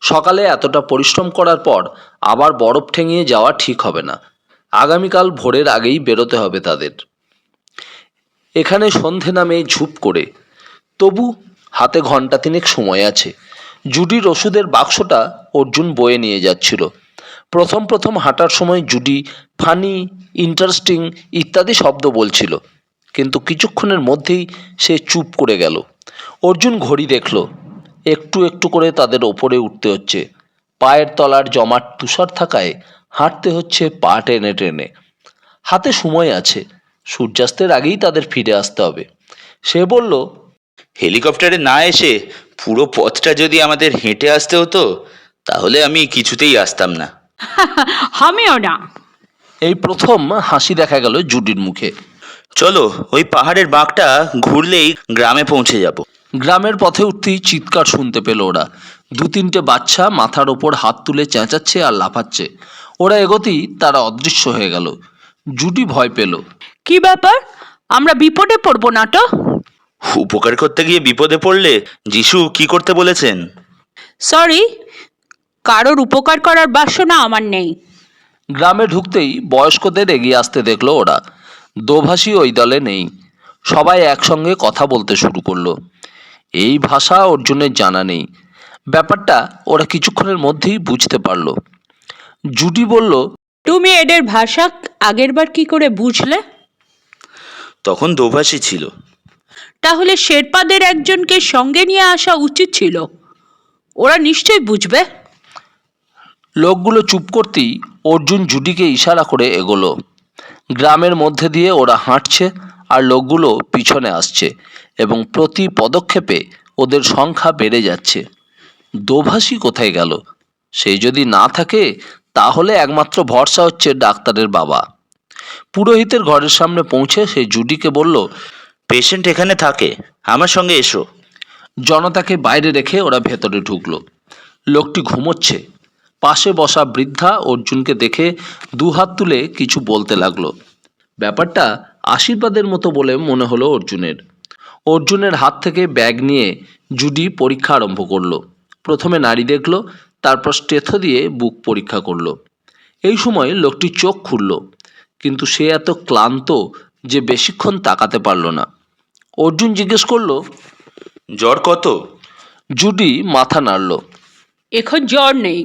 সকালে এতটা পরিশ্রম করার পর আবার বরফ ঠেঙিয়ে যাওয়া ঠিক হবে না। আগামীকাল ভোরের আগেই বেরোতে হবে তাদের। এখানে সন্ধে নামে ঝুপ করে, তবু হাতে ঘন্টা তিনেক সময় আছে। জুডির ওষুধের বাক্সটা অর্জুন বয়ে নিয়ে যাচ্ছিল। প্রথম প্রথম হাঁটার সময় জুডি ফানি, ইন্টারেস্টিং ইত্যাদি শব্দ বলছিল, কিন্তু কিছুক্ষণের মধ্যেই সে চুপ করে গেল। অর্জুন ঘড়ি দেখল, একটু একটু করে তাদের ওপরে উঠতে হচ্ছে। পায়ের তলার জমাট তুষার থাকায় হাঁটতে হচ্ছে পা টেনে টেনে। হাতে সময় আছে, সূর্যাস্তের আগেই তাদের ফিরে আসতে হবে। সে বলল, হেলিকপ্টারে না এসে পুরো পথটা যদি আমাদের হেঁটে আসতে হতো তাহলে আমি কিছুতেই আসতাম না। আমিও না। এই প্রথম হাসি দেখা গেল জুডির মুখে। চলো, ওই পাহাড়ের বাঁকটা ঘুরলেই গ্রামে পৌঁছে যাব। গ্রামের পথে উঠতেই চিৎকার শুনতে পেল ওরা। দু তিনটে বাচ্চা মাথার ওপর হাত তুলে চেঁচাচ্ছে আর লাফাচ্ছে। ওরা এগোতেই তারা অদৃশ্য হয়ে গেল। জুডি ভয় পেল। কি ব্যাপার? আমরা বিপদে পড়বো না তো? উপকার করতে গিয়ে বিপদে পড়লে যিশু কি করতে বলেছেন? সরি, কারোর উপকার করার বাসনা আমার নেই। গ্রামে ঢুকতেই বয়স্কদের এগিয়ে আসতে দেখলো ওরা। দোভাষী ওই দলে নেই। সবাই একসঙ্গে কথা বলতে শুরু করলো। এই ভাষা অর্জুনের জানা নেই। ব্যাপারটা ওরা কিছুক্ষণের মধ্যেই বুঝতে পারল। জুডি বলল, তুমি এদের ভাষা আগেরবার কি করে বুঝলে? তখন দোভাষী ছিল। তাহলে শেরপাদের একজনকে সঙ্গে নিয়ে আসা উচিত ছিল, ওরা নিশ্চয়ই বুঝবে। লোকগুলো চুপ করতেই অর্জুন জুডিকে ইশারা করে এগোলো। গ্রামের মধ্যে দিয়ে ওরা হাঁটছে আর লোকগুলো পিছনে আসছে, এবং প্রতি পদক্ষেপে ওদের সংখ্যা বেড়ে যাচ্ছে। দোভাষী কোথায় গেল? সেই যদি না থাকে তাহলে একমাত্র ভরসা হচ্ছে ডাক্তারের বাবা। পুরোহিতের ঘরের সামনে পৌঁছে সে জুডিকে বলল, পেশেন্ট এখানে থাকে, আমার সঙ্গে এসো। জনতাকে বাইরে রেখে ওরা ভেতরে ঢুকলো। লোকটি ঘুমোচ্ছে। পাশে বসা বৃদ্ধা অর্জুনকে দেখে দুহাত তুলে কিছু বলতে লাগলো। ব্যাপারটা আশীর্বাদের মতো বলে মনে হলো অর্জুনের। অর্জুনের হাত থেকে ব্যাগ নিয়ে জুডি পরীক্ষা আরম্ভ করলো। প্রথমে নাড়ি দেখলো, তারপর স্টেথো দিয়ে বুক পরীক্ষা করলো। এই সময় লোকটি চোখ খুলল, কিন্তু সে এত ক্লান্ত যে বেশিক্ষণ তাকাতে পারল না। অর্জুন জিজ্ঞেস করলো, জ্বর কত? জুডি মাথা নাড়ল। এখন জ্বর নেই।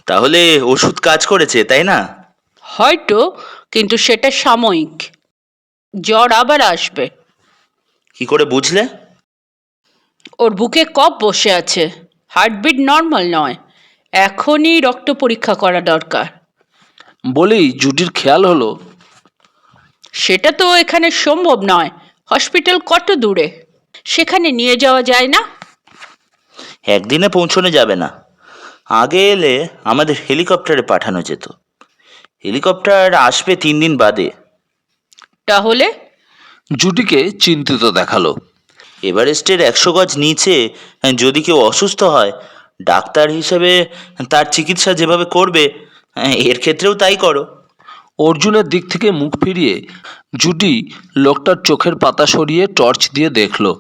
তাহলে ওষুধ কাজ করেছে, তাই না? হয়তো, কিন্তু সেটা সাময়িক। জ্বর আবার আসবে। কি করে বুঝলে? ওর বুকে কফ বসে আছে, হার্টবিট নর্মাল নয়, এখনই রক্ত পরীক্ষা করা দরকার। বলেই জুডির খেয়াল হলো, সেটা তো এখানে সম্ভব নয়। হসপিটাল কত দূরে? সেখানে নিয়ে যাওয়া যায় না? একদিনে পৌঁছানো যাবে না। আগে এলে আমাদের হেলিকপ্টারে পাঠানো যেত। হেলিকপ্টার আসবে 3 দিন বাদে। তাহলে? জুডিকে চিন্তিত দেখালো। এভারেস্টের 100 গজ নিচে যদি কেউ অসুস্থ হয়, ডাক্তার হিসেবে তার চিকিৎসা যেভাবে করবে, এর ক্ষেত্রেও তাই করো। অর্জুনের দিক থেকে মুখ ফিরিয়ে জুডি লোকটার চোখের পাতা সরিয়ে টর্চ দিয়ে দেখলো।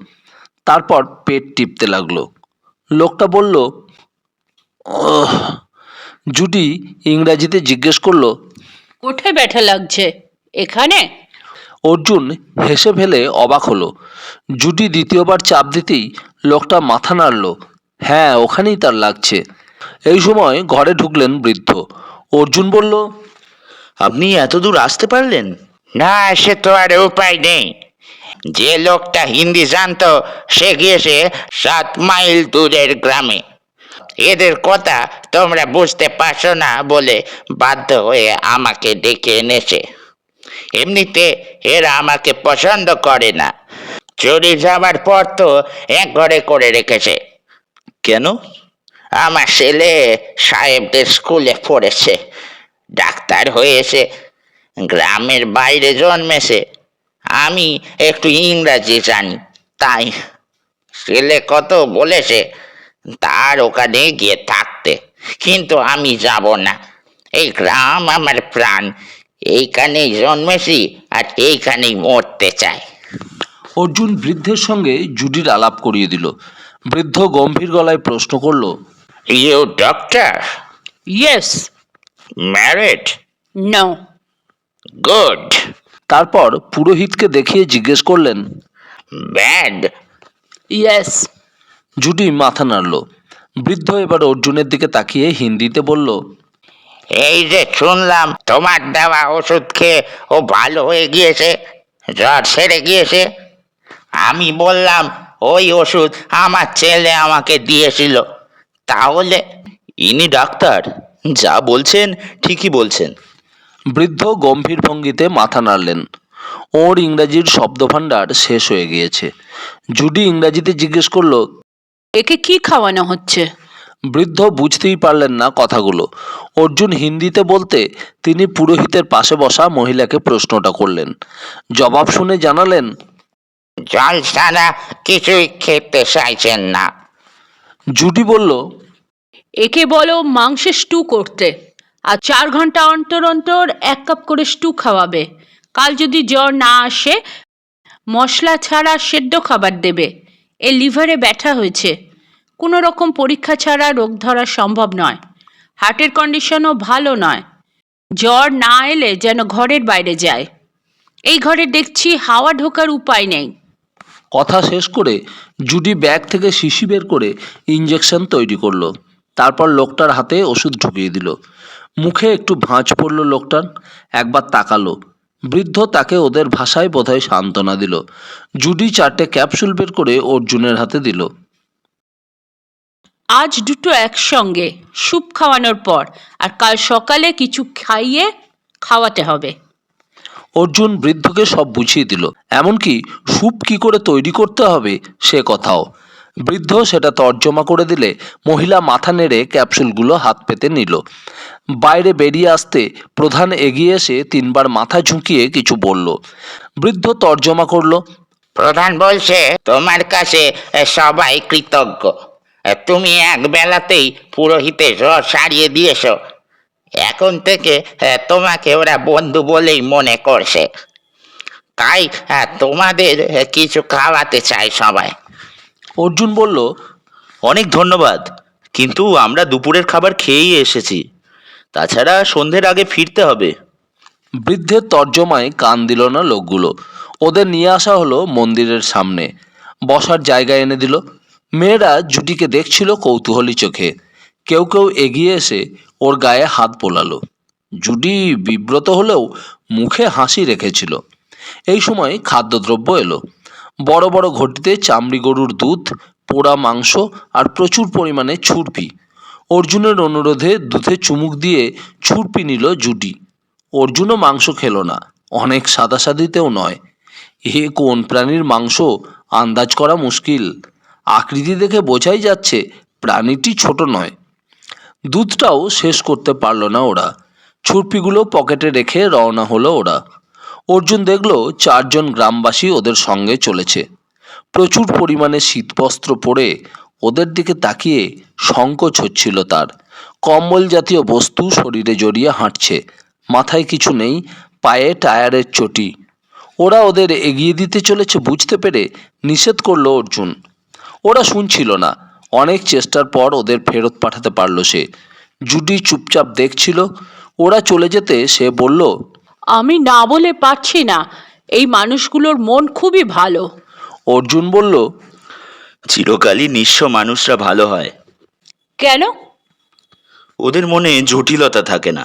তারপর পেট টিপতে লাগলো। লোকটা বলল, ওহ। জুডি ইংরাজিতে জিজ্ঞেস করলো, কোথায় ব্যথা লাগছে? এখানে? অর্জুন হেসে ফেলে অবাক হলো। জুডি দ্বিতীয়বার চাপ দিতেই লোকটা মাথা নাড়ল। হ্যাঁ, ওখানেই তার লাগছে। এই সময় ঘরে ঢুকলেন বৃদ্ধ। অর্জুন বলল, আপনি এত দূর আসতে পারলেন? না, সে তো আর উপায় নেই। যে লোকটা হিন্দি জানতো সে গিয়েছে 7 মাইল দূরের গ্রামে। এদের কথা তোমরা বুঝতে পারছো না বলে বাধ্য হয়ে আমাকে ডেকে এনেছে। এমনিতে এরা আমাকে পছন্দ করে না। চুরি যাবার পর তো এক ঘরে করে রেখেছে। কেন? আমার ছেলে সাহেবদের স্কুলে পড়েছে, ডাক্তার হয়েছে, গ্রামের বাইরে জন্মেছে। আমি একটু ইংরাজি জানি, তাই ছেলে কত বলেছে তার ওখানে গিয়ে থাকতে, কিন্তু আমি যাব না। এই গ্রাম আমার প্রাণ, এইখানেই জন্মেছি আর এইখানেই মরতে চাই। অর্জুন বৃদ্ধের সঙ্গে জুডির আলাপ করিয়ে দিল। বৃদ্ধ গম্ভীর গলায় প্রশ্ন করল, you doctor? Yes. Married? No. Good. তারপর পুরোহিতকে দেখিয়ে জিজ্ঞেস করলেন, ব্যাড? ইয়েস। জুডি মাথা নাড়ল। বৃদ্ধ এবার অর্জুনের দিকে তাকিয়ে হিন্দিতে বলল, এই যে শুনলাম তোমার দেওয়া ওষুধ খেয়ে ও ভালো হয়ে গিয়েছে, জ্বর সেরে গিয়েছে। আমি বললাম ওই ওষুধ আমার ছেলে আমাকে দিয়েছিল। তাহলে ইনি ডাক্তার, যা বলছেন ঠিকই বলছেন। বৃদ্ধ গম্ভীর ভঙ্গিতে মাথা নাড়লেন। ওর ইংরাজির শব্দভাণ্ডার শেষ হয়ে গিয়েছে। জুডি ইংরাজিতে জিজ্ঞেস করল, একে কি খাওয়ানো হচ্ছে? বৃদ্ধ বুঝতেই পারলেন না কথাগুলো। অর্জুন হিন্দিতে বলতে তিনি পুরোহিতের পাশে বসা মহিলাকে প্রশ্নটা করলেন। জবাব শুনে জানালেন, জল ছাড়া কিছুই খেতে চাইছেন না। জুডি বলল, একে বলো মাংসের স্টু করতে, আর 4 ঘন্টা অন্তর অন্তর 1 কাপ করে স্টু খাওয়াবে। কাল যদি জ্বর না আসে মশলা ছাড়া সেদ্ধ খাবার দেবে। এর লিভারে ব্যথা হয়েছে, কোনো রকম পরীক্ষা ছাড়া রোগ ধরা সম্ভব নয়। হার্টের কন্ডিশনও ভালো নয়। জ্বর না এলে যেন ঘরের বাইরে যায়। এই ঘরে দেখছি হাওয়া ঢোকার উপায় নেই। কথা শেষ করে জুডি ব্যাগ থেকে শিশি বের করে ইঞ্জেকশন তৈরি করলো। তারপর লোকটার হাতে ওষুধ ঢুকিয়ে দিল। মুখে একটু ভাঁজ পড়ল লোকটার। একবার তাকালো। বৃদ্ধ তাকে ওদের ভাষায় বোধহয় সান্ত্বনা দিল। জুডি 4টে ক্যাপসুল বের করে অর্জুনের হাতে দিল। আজ দুটো একসঙ্গে স্যুপ খাওয়ানোর পর, আর কাল সকালে কিছু খাইয়ে খাওয়াতে হবে। অর্জুন বৃদ্ধকে সব বুঝিয়ে দিল, এমনকি স্যুপ কী করে তৈরি করতে হবে সে কথাও। বৃদ্ধ সেটা তর্জমা করে দিলে মহিলা মাথা নেড়ে ক্যাপসুলগুলো হাত পেতে নিল। বাইরে বেরিয়ে আসতে প্রধান এগিয়ে এসে 3বার মাথা ঝুঁকিয়ে কিছু বলল। বৃদ্ধ তর্জমা করল, প্রধান বলছে তোমার কাছে সবাই কৃতজ্ঞ। তুমি এক বেলাতেই পুরোহিতের জ্বর সারিয়ে দিয়েছো। এখন থেকে তোমাকে ওরা বন্ধু বলেই মনে করছে। তাই তোমাদের কিছু খাওয়াতে চাই সবাই। অর্জুন বলল, অনেক ধন্যবাদ, কিন্তু আমরা দুপুরের খাবার খেয়েই এসেছি। তাছাড়া সন্ধ্যের আগে ফিরতে হবে। বৃদ্ধের তর্জমায় কান দিল না লোকগুলো। ওদের নিয়ে আসা হলো মন্দিরের সামনে। বসার জায়গা এনে দিল। মেয়েরা জুটিকে দেখছিল কৌতূহলী চোখে। কেউ কেউ এগিয়ে এসে ওর গায়ে হাত বোলালো। জুডি বিব্রত হলেও মুখে হাসি রেখেছিল। এই সময় খাদ্যদ্রব্য এলো। বড় বড় ঘটিতে চামড়ি গরুর দুধ, পোড়া মাংস আর প্রচুর পরিমাণে ছুরপি। অর্জুনের অনুরোধে দুধে চুমুক দিয়ে ছুরপি নিল জুডি। অর্জুনও মাংস খেলো না, অনেক সাদাসাদিতেও নয়। এ কোন প্রাণীর মাংস আন্দাজ করা মুশকিল। আকৃতি দেখে বোঝাই যাচ্ছে প্রাণীটি ছোট নয়। দুধটাও শেষ করতে পারল না ওরা। ছুরপিগুলো পকেটে রেখে রওনা হলো ওরা। অর্জুন দেখল 4জন গ্রামবাসী ওদের সঙ্গে চলেছে। প্রচুর পরিমাণে শীতবস্ত্র পরে ওদের দিকে তাকিয়ে সংকোচ হচ্ছিল তার। কম্বল জাতীয় বস্তু শরীরে জড়িয়ে হাঁটছে। মাথায় কিছু নেই, পায়ে টায়ারের চটি। ওরা ওদের এগিয়ে দিতে চলেছে বুঝতে পেরে নিষেধ করলো অর্জুন। ওরা শুনছিল না। অনেক চেষ্টার পর ওদের ফেরত পাঠাতে পারল সে। জুডি চুপচাপ দেখছিল। ওরা চলে যেতে সে বলল, আমি না বলে পারছি না, এই মানুষগুলোর মন খুবই ভালো। অর্জুন বলল, চিরকালই নিঃস্ব মানুষরা ভালো হয়। কেন? ওদের মনে জটিলতা থাকে না।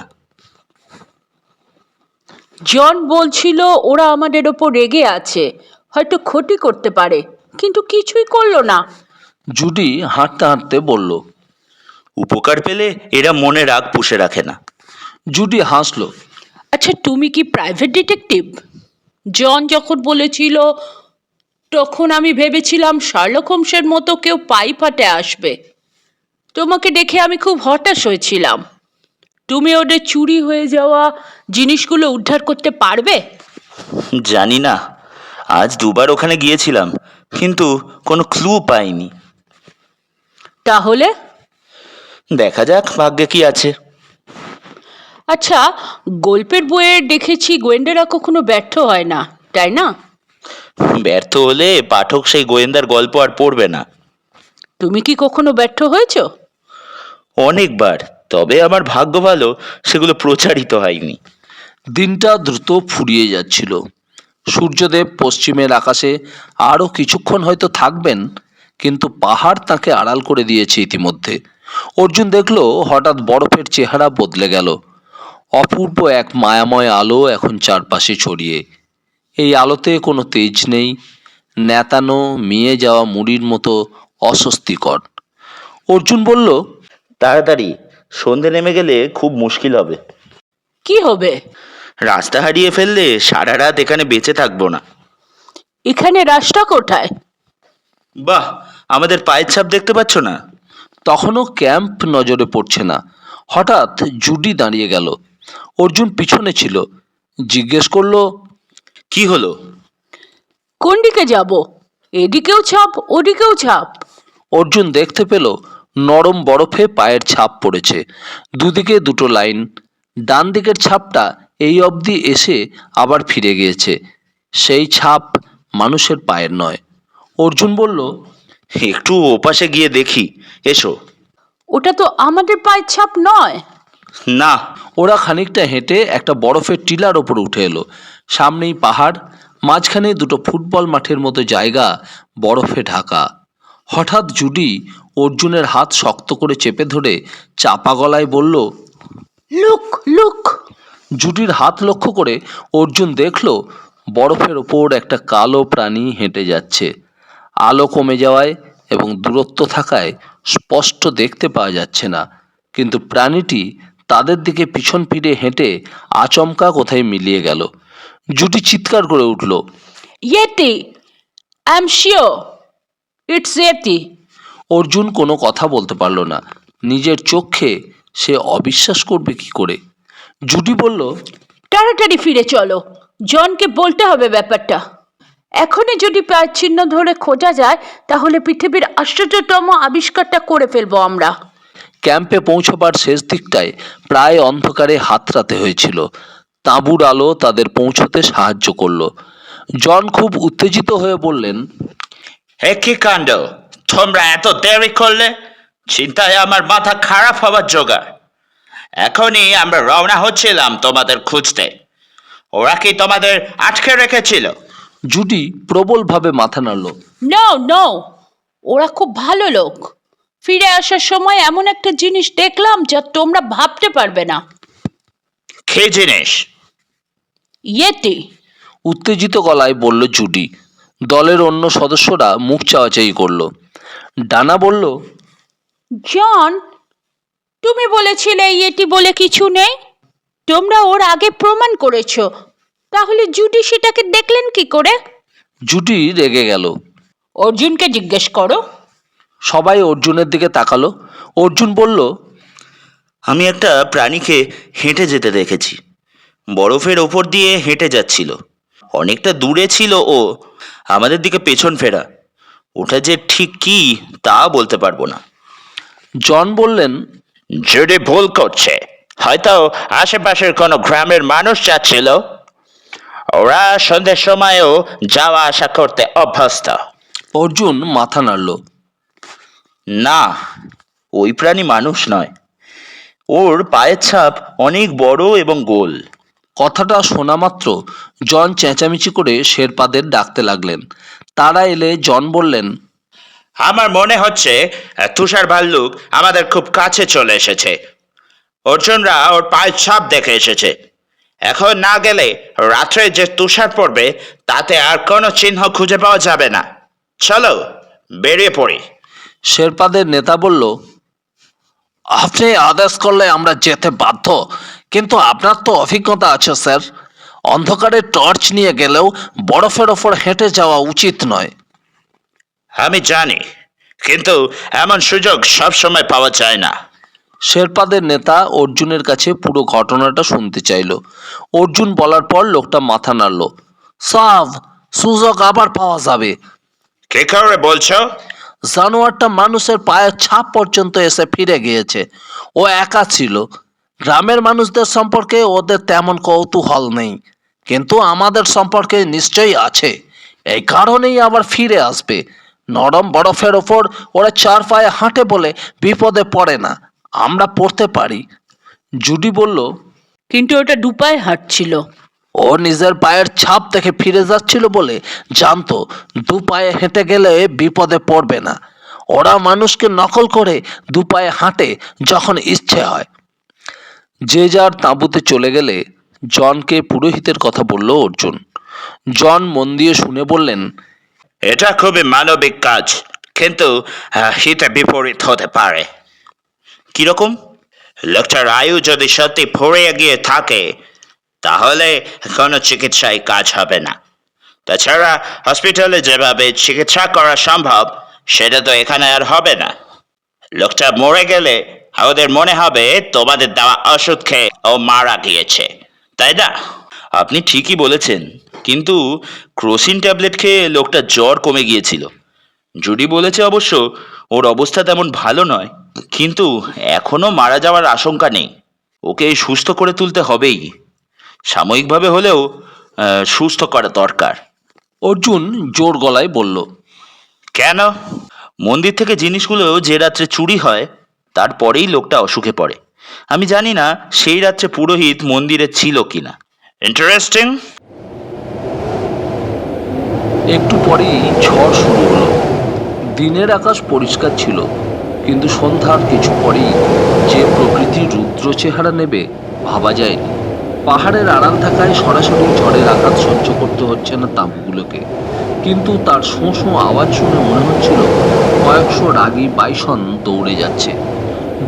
জন বলছিল ওরা আমাদের ওপর রেগে আছে, হয়তো ক্ষতি করতে পারে, কিন্তু কিছুই করলো না। জুডি হাঁটতে হাঁটতে বলল। উপকার পেলে এরা মনে রাগ পুষে রাখে না। জুডি হাসলো। আচ্ছা, তুমি কি প্রাইভেট ডিটেকটিভ? জন যখন বলেছিল তখন আমি ভেবেছিলাম শার্লক হোমসের মতো কেউ পাইপ হাতে আসবে। তোমাকে দেখে আমি খুব হতাশ হয়েছিলাম। তুমি ওদের চুরি হয়ে যাওয়া জিনিসগুলো উদ্ধার করতে পারবে? জানি না, আজ দুবার ওখানে গিয়েছিলাম, কিন্তু কোনো ক্লু পাইনি। তাহলে দেখা যাক ভাগ্যে কি আছে। আচ্ছা, গল্পের বইয়ে দেখেছি গোয়েন্দারা কখনো ব্যর্থ হয় না, তাই না? ব্যর্থ হলে পাঠক সেই গোয়েন্দার গল্প আর পড়বে না। তুমি কি কখনো ব্যর্থ হয়েছো? অনেকবার, তবে আমার ভাগ্য ভালো, সেগুলো প্রচারিত হয়নি। দিনটা দ্রুত ফুরিয়ে যাচ্ছিল। সূর্যদেব পশ্চিমের আকাশে আরও কিছুক্ষণ হয়তো থাকবেন, কিন্তু পাহাড় তাকে আড়াল করে দিয়েছে ইতিমধ্যে। অর্জুন দেখল হঠাৎ বরফের চেহারা বদলে গেল। অপূর্ব এক মায়াময় আলো এখন চারপাশে ছড়িয়ে। এই আলোতে কোনো তেজ নেই, নেতানো মিয়ে যাওয়া মুড়ির মতো অস্বস্তিকর। অর্জুন বলল, তাড়াতাড়ি, সন্ধে নেমে গেলে খুব মুশকিল হবে। কি হবে? রাস্তা হারিয়ে ফেললে সারা রাত এখানে বেঁচে থাকবো না। এখানে রাস্তা কোথায়? বাহ, আমাদের পায়ের ছাপ দেখতে পাচ্ছ না? তখনও ক্যাম্প নজরে পড়ছে না। হঠাৎ জুডি দাঁড়িয়ে গেল। অর্জুন পিছনে ছিল। জিজ্ঞেস করলো, কি হলো? কোন দিকে যাব? এদিকেও ছাপ, ওদিকেও ছাপ। অর্জুন দেখতে পেল নরম বরফে পায়ের ছাপ পড়েছে। দুদিকে দুটো লাইন। ডান দিকের ছাপটা এই অবধি এসে আবার ফিরে গিয়েছে। সেই ছাপ মানুষের পায়ের নয়। অর্জুন বলল, একটু ওপাশে গিয়ে দেখি, এসো। ওটা তো আমাদের পায়ের ছাপ নয়। না। ওরা খানিকটা হেঁটে একটা বরফের টিলার ওপর উঠে এলো। সামনেই পাহাড়, মাঝখানে দুটো ফুটবল মাঠের মতো জায়গা বরফে ঢাকা। হঠাৎ জুডি অর্জুনের হাত শক্ত করে চেপে ধরে চাপা গলায় বলল, লুক লুক। জুডির হাত লক্ষ্য করে অর্জুন দেখল বরফের ওপর একটা কালো প্রাণী হেঁটে যাচ্ছে। আলো কমে যাওয়ায় এবং দূরত্ব থাকায় স্পষ্ট দেখতে পাওয়া যাচ্ছে না, কিন্তু প্রাণীটি তাদের দিকে পিছন ফিরে হেঁটে আচমকা কোথায় মিলিয়ে গেল। জুডি চিৎকার করে উঠল, Yeti! I am sure it's Yeti. Arjun কোনো কথা বলতে পারল না। নিজের চোখে সে অবিশ্বাস করবে কি করে। জুডি বলল, তাড়াতাড়ি ফিরে চলো, জনকে বলতে হবে ব্যাপারটা। এখনই যদি পায়ের চিহ্ন ধরে খোঁজা যায় তাহলে পৃথিবীর আশ্চর্যতম আবিষ্কারটা করে ফেলবো আমরা। ক্যাম্পে পৌঁছবার শেষ দিকটায় প্রায় অন্ধকারে হাতড়াতে হয়েছিল। তাঁবুর আলো তাদের পৌঁছতে সাহায্য করলো। জন খুব উত্তেজিত হয়ে বললেন, হে কি কাণ্ড, তোমরা এত দেরি করলে? চিন্তায় আমার মাথা খারাপ হবার জোগাড়। এখনই আমরা রওনা হচ্ছিলাম তোমাদের খুঁজতে। ওরা কি তোমাদের আটকে রেখেছিল? জুডি প্রবলভাবে মাথা নাড়ল। নো নো, ওরা খুব ভালো লোক। ফিরে আসার সময় এমন একটা জিনিস দেখলাম যা তোমরা ভাবতে পারবে না। কি জিনিস? ইয়েতি। উত্তেজিত গলায় বলল জুডি। দলের অন্য সদস্যরা মুখ চাওয়াচাই করলো। ডানা বলল, জন, তুমি বলেছিলে ইয়েতি বলে কিছু নেই। তোমরা ওর আগে প্রমাণ করেছো, তাহলে জুডি সেটাকে দেখলেন কি করে? জুডি রেগে গেল। অর্জুনকে জিজ্ঞেস করো। সবাই অর্জুনের দিকে তাকালো। অর্জুন বলল, আমি একটা প্রাণীকে হেঁটে যেতে দেখেছি। বরফের ওপর দিয়ে হেঁটে যাচ্ছিল। অনেকটা দূরে ছিল ও, আমাদের দিকে পেছন ফেরা। ওটা যে ঠিক কি তা বলতে পারবো না। জন বললেন, যদি ভুল করছে, হয়তো আশেপাশের কোনো গ্রামের মানুষ যাচ্ছিল। ওরা সন্ধ্যের সময়ও যাওয়া আসা করতে অভ্যস্ত। অর্জুন মাথা নাড়ল। না, ওই প্রাণী মানুষ নয়। ওর পায়ের ছাপ অনেক বড় এবং গোল। কথাটা শোনা মাত্র জন চেঁচামেচি করে শেরপাদের ডাকতে লাগলেন। তারা এলে জন বললেন, আমার মনে হচ্ছে তুষার ভাল্লুক আমাদের খুব কাছে চলে এসেছে। অর্জুনরা ওর পায়ের ছাপ দেখে এসেছে। এখন না গেলে রাত্রে যে তুষার পড়বে তাতে আর কোনো চিহ্ন খুঁজে পাওয়া যাবে না। চলো বেরিয়ে পড়ি। শেরপাদের নেতা বলল, আপনি আদেশ করলে আমরা যেতে বাধ্য, কিন্তু আপনার তো অভিজ্ঞতা আছে স্যার। অন্ধকারে টর্চ নিয়ে গেলেও বরফের ওপর হেঁটে যাওয়া উচিত নয়। আমি জানি, কিন্তু এমন সুযোগ সব সময় পাওয়া যায় না। শেরপাদের নেতা অর্জুনের কাছে পুরো ঘটনাটা শুনতে চাইল। অর্জুন বলার পর লোকটা মাথা নাড়ল। সাব, সুযোগ আবার পাওয়া যাবে। কি করে বলছো? জানোয়ারটা মানুষের পায়ের ছাপ পর্যন্ত এসে ফিরে গিয়েছে। ও একা ছিল। গ্রামের মানুষদের সম্পর্কে ওদের তেমন কৌতূহল নেই, কিন্তু আমাদের সম্পর্কে নিশ্চয়ই আছে। এই কারণেই আবার ফিরে আসবে। নরম বরফের ওপর ওরা 4 পায়ে হাঁটে বলে বিপদে পড়ে না। আমরা পড়তে পারি। জুডি বলল, কিন্তু ওটা দুপায়ে হাঁটছিল। ও নিজের পায়ের ছাপ দেখে ফিরে যাচ্ছিল বলে জানতো 2 পায়ে হেঁটে গেলে বিপদে পড়বে না। ওরা মানুষকে নকল করে 2 পায়ে হাঁটে যখন ইচ্ছে হয়। যে যার তাঁবুতে চলে গেলে জনকে পুরোহিতের কথা বলল অর্জুন। জন মন দিয়ে শুনে বললেন, এটা খুবই মানবিক কাজ, কিন্তু হিতে বিপরীত হতে পারে। কিরকম? লোকটার আয়ু যদি সত্যি ফুরিয়ে গিয়ে থাকে তাহলে কোনো চিকিৎসায় কাজ হবে না। তাছাড়া হসপিটালে যেভাবে চিকিৎসা করা সম্ভব সেটা তো এখানে আর হবে না। লোকটা মরে গেলে ওদের মনে হবে তোমাদের দেওয়া ওষুধ খেয়ে ও মারা গিয়েছে, তাই না? আপনি ঠিকই বলেছেন, কিন্তু ক্রোসিন ট্যাবলেট খেয়ে লোকটা জ্বর কমে গিয়েছিল। জুডি বলেছে অবশ্য ওর অবস্থা তেমন ভালো নয়, কিন্তু এখনো মারা যাওয়ার আশঙ্কা নেই। ওকে সুস্থ করে তুলতে হবেই। সাময়িকভাবে হলেও সুস্থ করা দরকার। অর্জুন জোর গলায় বলল, কেন? মন্দির থেকে জিনিসগুলো যে রাত্রে চুরি হয় তারপরেই লোকটা অসুখে পড়ে। আমি জানি না সেই রাত্রে পুরোহিত মন্দিরে ছিল কিনা। ইন্টারেস্টিং। একটু পরেই ঝড় শুরু হলো। দিনের আকাশ পরিষ্কার ছিল, কিন্তু সন্ধ্যার কিছু পরেই যে প্রকৃতির রুদ্র চেহারা নেবে ভাবা যায়নি। পাহাড়ের আড়াল থাকায় সরাসরি ঝড়ের আঘাত সহ্য করতে হচ্ছে না তাঁবুগুলোকে, কিন্তু তার শোঁ শোঁ আওয়াজ শুনে মনে হচ্ছিল কয়েকশো রাগী বাইসন দৌড়ে যাচ্ছে।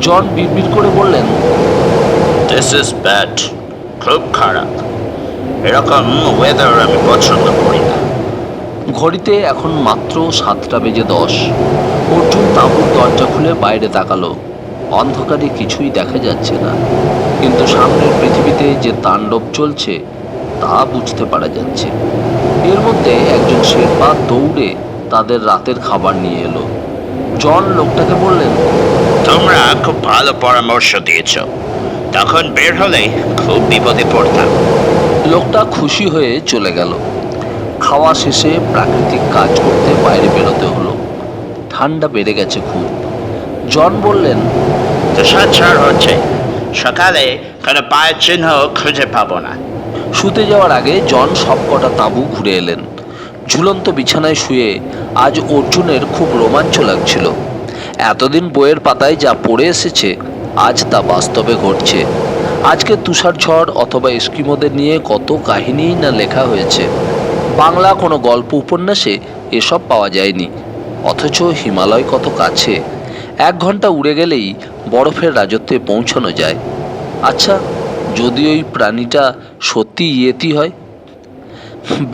জন বিড়বিড় করে বললেন, দিস ইজ ব্যাড, খুব খারাপ। এরকম ওয়েদার আমি পছন্দ করি না। ঘড়িতে এখন মাত্র 7:10। অর্জুন তাঁবুর দরজা খুলে বাইরে তাকালো। অন্ধকারে কিছুই দেখা যাচ্ছে না, কিন্তু সামনের পৃথিবীতে যে তাণ্ডব চলছে তা বুঝতে পারা যাচ্ছে। এর মধ্যে একজন শেরপা দৌড়ে তাদের রাতের খাবার নিয়ে এলো। জন লোকটাকে বললেন, তোমরা খুব ভালো পরামর্শ দিয়েছ, তখন বের হলে খুব বিপদে পড়তাম। লোকটা খুশি হয়ে চলে গেল। খাওয়া শেষে প্রাকৃতিক কাজ করতে বাইরে বেরোতে হলো। ঠান্ডা বেড়ে গেছে খুব। জন বললেন, তুষার ঝড় হচ্ছে, সকালে কোনো পায়ের চিহ্ন খুঁজে পাবো না। শুতে যাওয়ার আগে জন সবকটা তাঁবু ঘুরে এলেন। ঝুলন্ত বিছানায় শুয়ে আজ অর্জুনের খুব রোমাঞ্চ লাগছিল। এতদিন বইয়ের পাতায় যা পড়ে এসেছে আজ তা বাস্তবে ঘটছে। আজকে তুষার ঝড় অথবা এস্কিমোদের নিয়ে কত কাহিনীই না লেখা হয়েছে। বাংলা কোনো গল্প উপন্যাসে এসব পাওয়া যায়নি, অথচ হিমালয় কত কাছে। 1 ঘন্টা উড়ে গেলেই বরফের রাজত্বে পৌঁছানো যায়। আচ্ছা, যদি ওই প্রাণীটা সত্যি ইয়েতি হয়?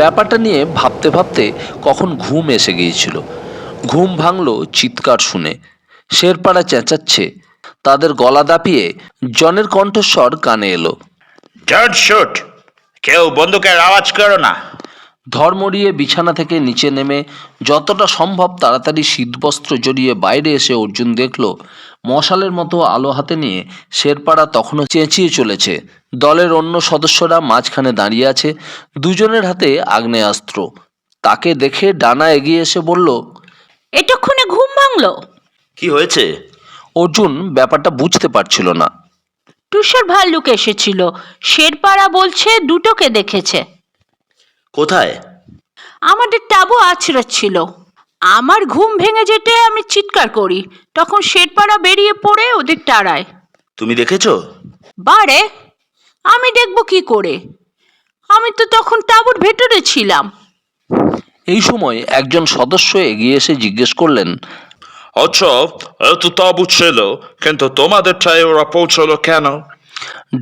ব্যাপারটা নিয়ে ভাবতে ভাবতে কখন ঘুম এসে গিয়েছিল। ঘুম ভাঙলো চিৎকার শুনে। শেরপাড়া চেঁচাচ্ছে। তাদের গলা দাপিয়ে জনের কণ্ঠস্বর কানে এলো, ডোন্ট শুট, কেউ বন্দুকের আওয়াজ করো না। ধর্মড়িয়ে বিছানা থেকে নিচে নেমে যতটা সম্ভব তাড়াতাড়ি শীতবস্ত্র জড়িয়ে বাইরে এসে অর্জুন দেখল মশালের মতো আলো হাতে নিয়ে শেরপাড়া তখনও চেঁচিয়ে চলেছে। দলের অন্য সদস্যরা মাঝখানে দাঁড়িয়ে আছে, দুজনের হাতে আগ্নেয়াস্ত্র। তাকে দেখে ডানা এগিয়ে এসে বলল, এতক্ষণে ঘুম ভাঙলো? কি হয়েছে? অর্জুন ব্যাপারটা বুঝতে পারছিল না। তুষার ভাল্লুক এসেছিল, শেরপাড়া বলছে দুটোকে দেখেছে। কোথায়? আমাদের তাঁবু আছড়াচ্ছিল। আমার ঘুম ভেঙে যেতে আমি চিৎকার করি, তখন শেরপাড়া বেরিয়ে পড়ে ওদের তাড়ায়। তুমি দেখেছো? বারে আমি দেখব কি করে? আমি তো তখন তাঁবুর ভেতরে ছিলাম। এই সময় একজন সদস্য এগিয়ে এসে জিজ্ঞেস করলেন, আচ্ছা, এত তাবু ছিল, কিন্তু তোমাদেরটায় ওরা পৌঁছলো কেন?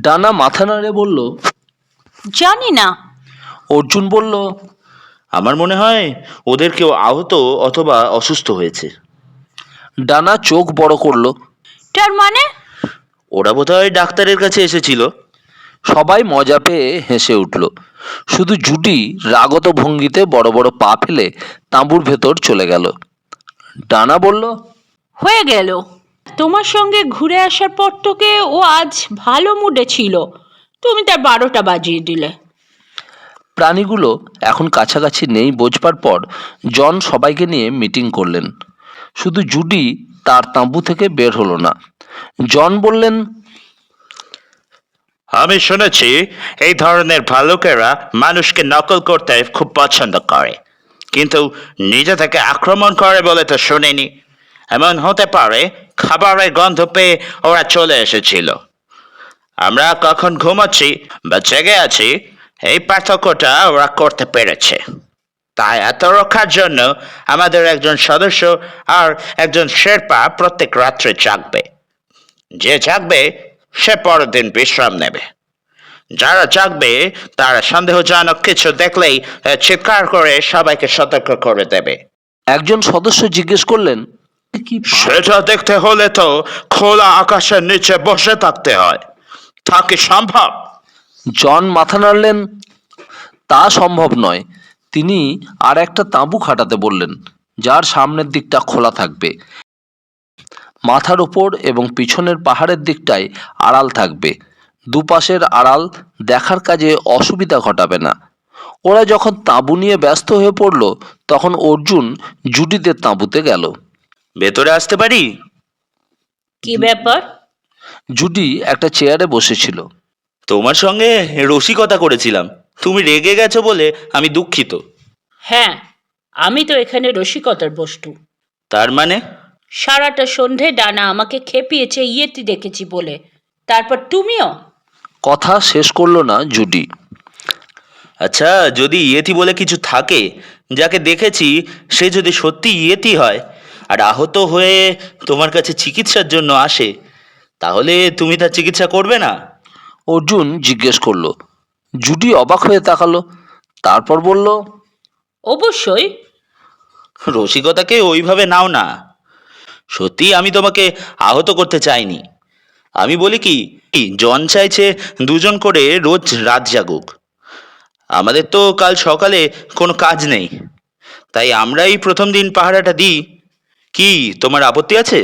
ডানা মাথা নাড়ে বলল। জানি না। অর্জুন বলল, আমার মনে হয় ওদের কেউ আহত অথবা অসুস্থ হয়েছে। ডানা চোখ বড় করলো। তার মানে? ওরা বোধহয় ডাক্তারের কাছে এসেছিল। সবাই মজা পেয়ে হেসে উঠল। শুধু জুডি রাগত ভঙ্গিতে বড় বড় পা ফেলে তাঁবুর ভেতর চলে গেল। ডানা বলল, হয়ে গেল। তোমার সঙ্গে ঘুরে আসার পর থেকে ও আজ ভালো মুডে ছিল, তুমি তার 12টা বাজিয়ে দিলে। প্রাণীগুলো এখন কাছাকাছি নেই বোঝবার পর জন সবাইকে নিয়ে মিটিং করলেন। শুধু জুডি তার তাঁবু থেকে বের হলো না। জন বললেন, আমি শুনেছি এই ধরনের ভালুকেরা মানুষকে নকল করতে খুব পছন্দ করে, কিন্তু নিজে থেকে আক্রমণ করে বলে তো শুনিনি। এমন হতে পারে খাবারের গন্ধ পেয়ে ওরা চলে এসেছিল। আমরা কখন ঘুমাচ্ছি বা জেগে আছি এই পার্থক্যটা ওরা করতে পেরেছে। তাই আত্মরক্ষার জন্য আমাদের একজন সদস্য আর একজন শেরপা প্রত্যেক রাত্রে জাগবে। যে জাগবে সে পরের দিন বিশ্রাম নেবে। যারা জাগবে তারা সন্দেহজনক কিছু দেখলেই চিৎকার করে সবাইকে সতর্ক করে দেবে। একজন সদস্য জিজ্ঞেস করলেন, কি সেটা দেখতে হলে তো খোলা আকাশের নিচে বসে থাকতে হয়। তা কি সম্ভব? জন মাথা নাড়লেন, তা সম্ভব নয়। তিনি আর একটা তাঁবু খাটাতে বললেন, যার সামনের দিকটা খোলা থাকবে, মাথার ওপর এবং পিছনের পাহাড়ের দিকটায় আড়াল থাকবে। দুপাশের আড়াল দেখার কাজে অসুবিধা ঘটাবে না। ওরা যখন তাঁবু নিয়ে ব্যস্ত হয়ে পড়ল, তখন অর্জুন জুডিদের তাঁবুতে গেল। ভেতরে আসতে পারি? কি ব্যাপার? জুডি একটা চেয়ারে বসেছিল। তোমার সঙ্গে রসিকতা করেছিলাম, তুমি রেগে গেছো বলে আমি দুঃখিত। হ্যাঁ, আমি তো এখানে রসিকতার বস্তু। তার মানে? সারাটা সন্ধে ডানা আমাকে খেপিয়েছে ইয়েতি দেখেছি বলে, তারপর তুমিও। কথা শেষ করলো না জুডি। আচ্ছা, যদি ইয়েতি বলে কিছু থাকে, যাকে দেখেছি সে যদি সত্যি ইয়েতি হয় আর আহত হয়ে তোমার কাছে চিকিৎসার জন্য আসে, তাহলে তুমি তার চিকিৎসা করবে না? অর্জুন জিজ্ঞেস করলো। জুডি অবাক হয়ে তাকালো, তারপর বলল, অবশ্যই। রসিকতাকে ওইভাবে নাও না। সত্যি আমি তোমাকে আহত করতে চাইনি। আমি বলি কি, জন চাইছে দুজন করে রোজ রাত জাগুক। আমাদের তো কাল সকালে কোনো কাজ নেই, তাই আমরাই প্রথম দিন পাহারাটা দিই। কি তোমার আপত্তি আছে?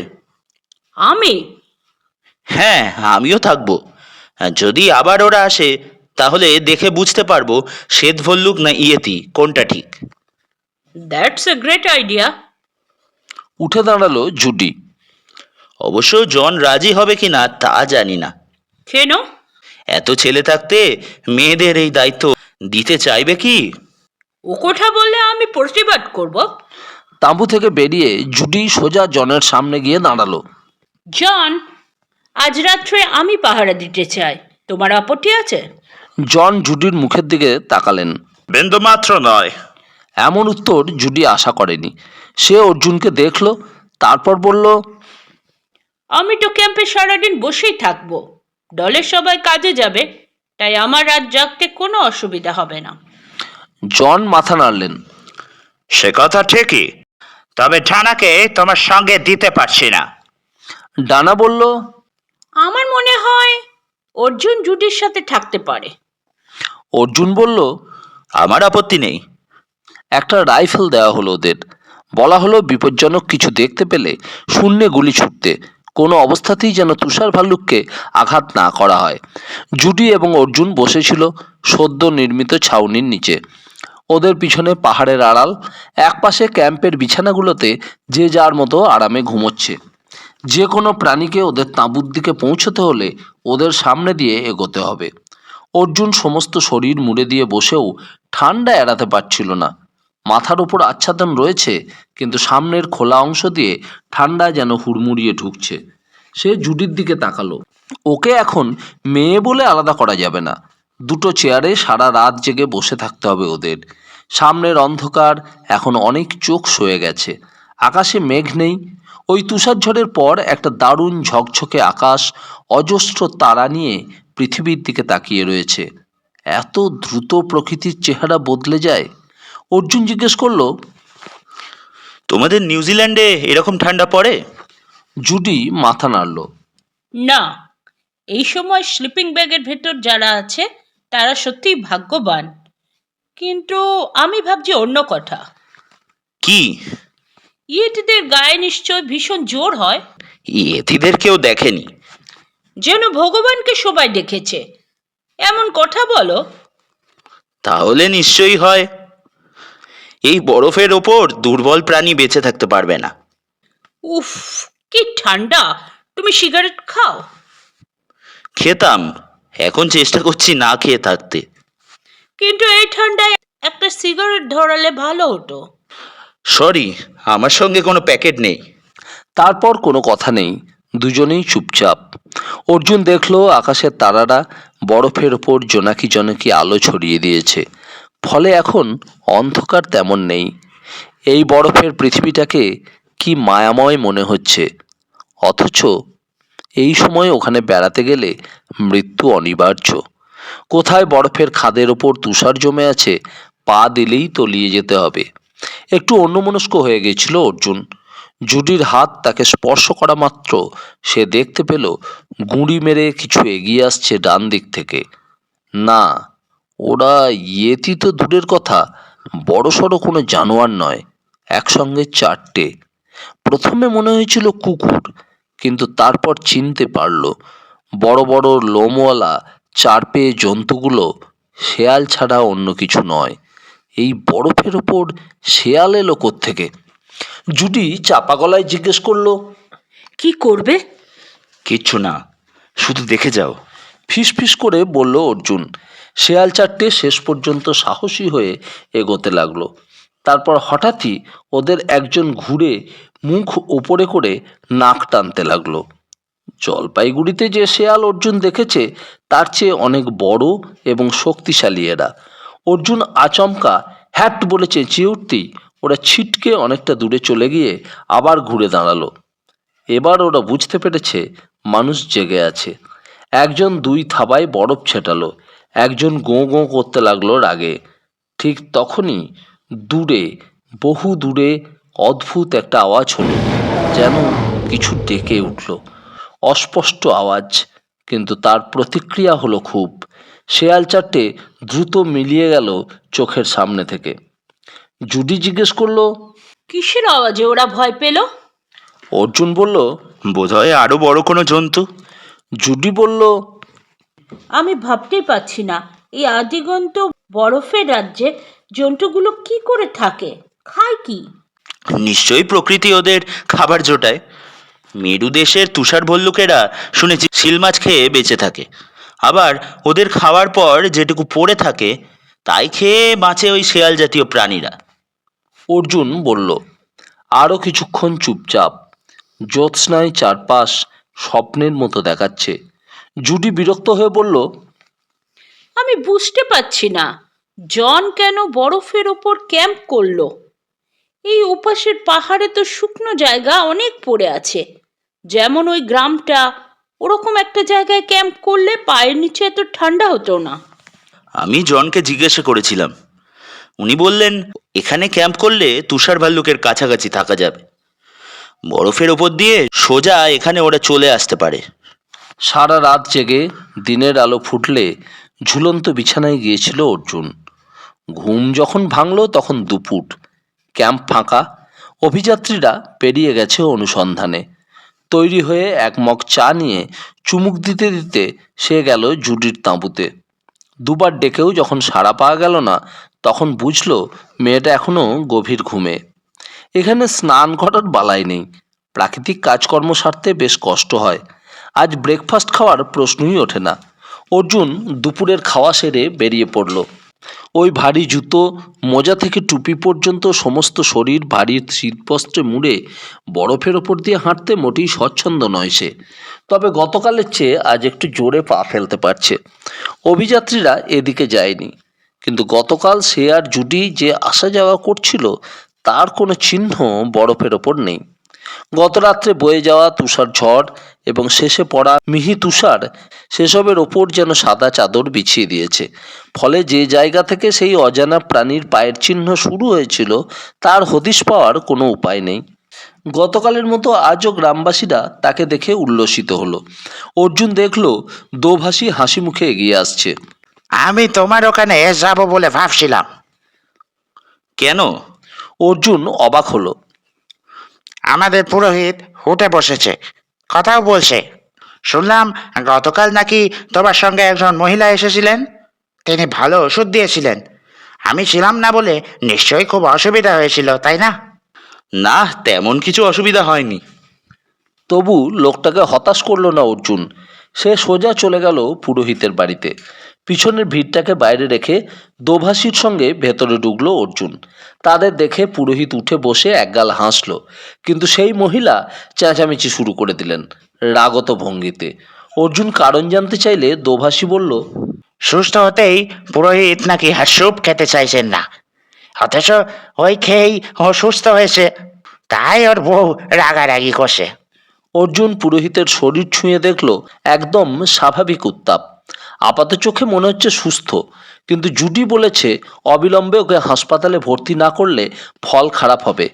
আমি? হ্যাঁ, আমিও থাকবো। যদি আবার ওরা আসে, তাহলে দেখে বুঝতে পারবো শ্বেত ভল্লুক না ইয়েতি, কোনটা ঠিক। That's a great idea. উঠে দাঁড়ালো জুডি। অবশ্য জন রাজি হবে কি না তা জানি না। কেন? এত ছেলে থাকতে মেয়েদের এই দায়িত্ব দিতে চাইবে কি? ও কথা বললে আমি প্রতিবাদ করব। তাঁবু থেকে বেরিয়ে জুডি সোজা জনের সামনে গিয়ে দাঁড়ালো। জন, আজ রাত্রে আমি পাহারা দিতে চাই, তোমার আপত্তি আছে? জন জুডির মুখের দিকে তাকালেন। বিন্দু মাত্র নয়। এমন উত্তর জুডি আশা করেনি। সে অর্জুনকে দেখল, তারপর বলল, আমি তো ক্যাম্পে সারাদিন বসেই থাকবো, দলের সবাই কাজে যাবে, তাই আমার রাত জাগতে কোনো অসুবিধা হবে না। জন মাথা নাড়লেন। সে কথা ঠিকই, তবে ডানাকে তোমার সঙ্গে দিতে পারছি না। ডানা বলল, আমার মনে হয় অর্জুন জুডির সাথে থাকতে পারে। অর্জুন বলল, আমার আপত্তি নেই। একটা রাইফেল দেওয়া হলো ওদের। বলা হলো বিপজ্জনক কিছু দেখতে পেলে শূন্যে গুলি ছুটতে, কোনো অবস্থাতেই যেন তুষার ভাল্লুককে আঘাত না করা হয়। জুডি এবং অর্জুন বসেছিল সদ্য নির্মিত ছাউনির নিচে। ওদের পিছনে পাহাড়ের আড়াল, একপাশে ক্যাম্পের বিছানাগুলোতে যে যার মতো আরামে ঘুমোচ্ছে। যে কোনো প্রাণীকে ওদের তাঁবুর দিকে পৌঁছতে হলে ওদের সামনে দিয়ে এগোতে হবে। অর্জুন সমস্ত শরীর মুড়ে দিয়ে বসেও ঠান্ডা এড়াতে পারছিল না। মাথার উপর আচ্ছাদন রয়েছে, কিন্তু সামনের খোলা অংশ দিয়ে ঠান্ডা যেন হুড়মুড়িয়ে ঢুকছে। সে জুডির দিকে তাকালো। ওকে এখন মেয়ে বলে আলাদা করা যাবে না। দুটো চেয়ারে সারা রাত জেগে বসে থাকতে হবে ওদের। সামনের অন্ধকার এখন অনেক চোখ সয়ে গেছে। আকাশে মেঘ নেই। ওই তুষারঝড়ের পর একটা দারুণ ঝকঝকে আকাশ অজস্র তারা নিয়ে পৃথিবীর দিকে তাকিয়ে রয়েছে। এত দ্রুত প্রকৃতির চেহারা বদলে যায়। অর্জুন জিজ্ঞেস করলো, তোমাদের নিউজিল্যান্ডে এরকম ঠান্ডা পড়ে? জুডি মাথা নাড়ল। না, এই সময় স্লিপিং ব্যাগের ভেতর যারা আছে তারা সত্যিই ভাগ্যবান। কিন্তু আমি ভাবছি অন্য কথা। কি? ইয়েটিদের গায়ে নিশ্চয় ভীষণ জোর হয়। ইয়েতিদের কেউ দেখেনি। যেন ভগবানকে সবাই দেখেছে এমন কথা বলো। তাহলে নিশ্চয়ই হয়। এই বরফের ওপর দুর্বল প্রাণী বেঁচে থাকতে পারবে না। উফ, কি ঠান্ডা! তুমি সিগারেট খাও? খেতাম, এখন চেষ্টা করছি না খেয়ে থাকতে। কিন্তু এই ঠান্ডায় একটা সিগারেট ধরালে ভালো হতো। সরি, আমার সঙ্গে কোনো প্যাকেট নেই। তারপর কোনো কথা নেই, দুজনেই চুপচাপ। অর্জুন দেখলো আকাশের তারারা বরফের ওপর জোনাকি জোনাকি আলো ছড়িয়ে দিয়েছে। ফলে এখন অন্ধকার তেমন নেই। এই বরফের পৃথিবীটাকে কি মায়াময় মনে হচ্ছে। অথচ এই সময় ওখানে বেড়াতে গেলে মৃত্যু অনিবার্য। কোথায় বরফের খাদের ওপর তুষার জমে আছে, পা দিলেই তলিয়ে যেতে হবে। একটু অন্যমনস্ক হয়ে গেছিল অর্জুন। জুডির হাত তাকে স্পর্শ করা মাত্র সে দেখতে পেল গুঁড়ি মেরে কিছু এগিয়ে আসছে ডান দিক থেকে। না, ওরা ইয়েতি তো দূরের কথা, বড়সড় কোনো জানোয়ার নয়, একসঙ্গে চারটে। প্রথমে মনে হয়েছিল কুকুর, কিন্তু তারপর চিনতে পারল বড় বড় লোমওয়ালা চার পেয়ে জন্তুগুলো শেয়াল ছাড়া অন্য কিছু নয়। এই বরফের ওপর শেয়াল এলো কোত্থেকে? জুডি চাপা গলায় জিজ্ঞেস করলো, কি করবে? কিচ্ছু না, শুধু দেখে যাও। ফিসফিস করে বলল অর্জুন। শেয়াল চারটে শেষ পর্যন্ত সাহসী হয়ে এগোতে লাগলো। তারপর হঠাৎই ওদের একজন ঘুরে মুখ ওপরে করে নাক টানতে লাগলো। জলপাইগুড়িতে যে শেয়াল অর্জুন দেখেছে তার চেয়ে অনেক বড় এবং শক্তিশালী এরা। অর্জুন আচমকা হ্যাট বলে চেঁচিয়ে উঠতেই ওরা ছিটকে অনেকটা দূরে চলে গিয়ে আবার ঘুরে দাঁড়ালো। এবার ওরা বুঝতে পেরেছে মানুষ জেগে আছে। একজন দুই থাবায় বরফ ছেটালো, একজন গোঁ গোঁ করতে লাগলো রাগে। ঠিক তখনই দূরে, বহু দূরে অদ্ভুত একটা আওয়াজ হলো, যেন কিছু ডেকে উঠল। অস্পষ্ট আওয়াজ, কিন্তু তার প্রতিক্রিয়া হলো খুব। শেয়াল চারটে দ্রুত মিলিয়ে গেল চোখের সামনে থেকে। জুডি জিজ্ঞেস করলো, কিসের আওয়াজে ওরা ভয় পেল? অর্জুন বলল, বোধহয় আরো বড় কোনো জন্তু। জুডি বলল, আমি ভাবতেই পারছি না এই আদিগন্ত বরফের রাজ্যে জন্তুগুলো কি করে থাকে, খায় কি? নিশ্চয়ই প্রকৃতি ওদের খাবার জোটায়। মেরু দেশের তুষার ভল্লুকেরা শুনেছি শিল মাছ খেয়ে বেঁচে থাকে। আবার ওদের খাওয়ার পর যেটুকু পড়ে থাকে তাই খেয়ে বাঁচে ওই শেয়াল জাতীয় প্রাণীরা। অর্জুন বলল। আরও কিছুক্ষণ চুপচাপ। জ্যোৎস্নায় চারপাশ স্বপ্নের মতো দেখাচ্ছে। জুডি বিরক্ত হয়ে বলল, আমি বুঝতে পারছি না জন কেন বরফের ওপর ক্যাম্প করলো। এই উপাসের পাহাড়ে তো শুকনো জায়গা অনেক পড়ে আছে, যেমন ওই গ্রামটা। ওরকম একটা জায়গায় ক্যাম্প করলে পায়ের নিচে এত ঠান্ডা হতো না। আমি জনকে জিজ্ঞাসা করেছিলাম, উনি বললেন এখানে ক্যাম্প করলে তুষার ভাল্লুকের কাছাকাছি থাকা যাবে। বরফের ওপর দিয়ে সোজা এখানে ওরা চলে আসতে পারে। সারা রাত জেগে দিনের আলো ফুটলে ঝুলন্ত বিছানায় গিয়েছিল অর্জুন। ঘুম যখন ভাঙল তখন দুপুর। ক্যাম্প ফাঁকা। অভিযাত্রীরা পেরিয়ে গেছে অনুসন্ধানে। তৈরি হয়ে এক মগ চা নিয়ে চুমুক দিতে দিতে সে গেল জুডির তাঁবুতে। দুবার ডেকেও যখন সাড়া পাওয়া গেল না, তখন বুঝল মেয়েটা এখনো গভীর ঘুমে। এখানে স্নান করার বালাই নেই। প্রাকৃতিক কাজকর্ম সারতে বেশ কষ্ট হয়। আজ ব্রেকফাস্ট খাওয়ার প্রশ্নই ওঠে না। অর্জুন দুপুরের খাওয়া সেরে বেরিয়ে পড়ল। ওই ভারী জুতো, মোজা থেকে টুপি পর্যন্ত সমস্ত শরীর ভারী শীতবস্ত্রে মুড়ে বরফের ওপর দিয়ে হাঁটতে মোটেই স্বচ্ছন্দ নয় সে। তবে গতকালের চেয়ে আজ একটু জোরে পা ফেলতে পারছে। অভিযাত্রীরা এদিকে যায়নি, কিন্তু গতকাল সে আর জুডি যে আসা যাওয়া করছিল তার কোনো চিহ্ন বরফের ওপর নেই। গত রাত্রে বয়ে যাওয়া তুষার ঝড় এবং শেষে পড়া মিহি তুষার সেসবের ওপর যেন সাদা চাদর বিছিয়ে দিয়েছে। ফলে যে জায়গা থেকে সেই অজানা প্রাণীর পায়ের চিহ্ন শুরু হয়েছিল তার হদিশ পাওয়ার কোনো উপায় নেই। গতকালের মতো আজও গ্রামবাসীরা তাকে দেখে উল্লসিত হলো। অর্জুন দেখল দোভাষী হাসি মুখে এগিয়ে আসছে। আমি তোমার ওখানে যাব বলে ভাবছিলাম। কেন? অর্জুন অবাক হলো। আমাদের পুরোহিত উঠে বসেছে, কথাও বলছে। শুনলাম গতকাল নাকি তোমার সঙ্গে একজন মহিলা এসেছিলেন, তিনি ভালো ওষুধ দিয়েছিলেন। আমি ছিলাম না বলে নিশ্চয়ই খুব অসুবিধা হয়েছিল, তাই না? না, তেমন কিছু অসুবিধা হয়নি। তবু লোকটাকে হতাশ করলো না অর্জুন। সে সোজা চলে গেল পুরোহিতের বাড়িতে। পিছনের ভিড়টাকে বাইরে রেখে দোভাষীর সঙ্গে ভেতরে ঢুকলো অর্জুন। তাদের দেখে পুরোহিত উঠে বসে একগাল হাসল, কিন্তু সেই মহিলা চেঁচামেচি শুরু করে দিলেন রাগত ভঙ্গিতে। অর্জুন কারণ জানতে চাইলে দোভাষী বলল, সুস্থ হতেই পুরোহিত নাকি স্যুপ খেতে চাইছেন না, অথচ ওই খেয়েই ও সুস্থ হয়েছে। তাই ওর বউ রাগারাগি করছে। অর্জুন পুরোহিতের শরীর ছুঁয়ে দেখল একদম স্বাভাবিক উত্তাপ। আপাত চোখে মনে হচ্ছে সুস্থ, কিন্তু জুডি বলেছে অবিলম্বে ওকে হাসপাতালে ভর্তি না করলে ফল খারাপ হবে।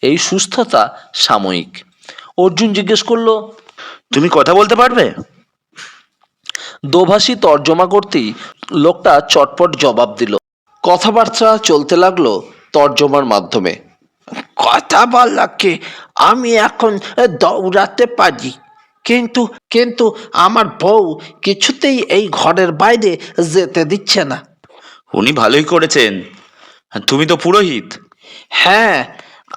এই সুস্থতা সাময়িক। অর্জুন জিজ্ঞেস করলো, তুমি কথা বলতে পারবে? দোভাষী তর্জমা করতেই লোকটা চটপট জবাব দিল। কথাবার্তা চলতে লাগলো তর্জমার মাধ্যমে। কথা বলা কি, আমি এখন দৌড়াতে পারি, কিন্তু কিন্তু আমার বউ কিছুতেই এই ঘরের বাইরে যেতে দিচ্ছে না। উনি ভালোই করেছেন, তুমি তো পুরোহিত। হ্যাঁ,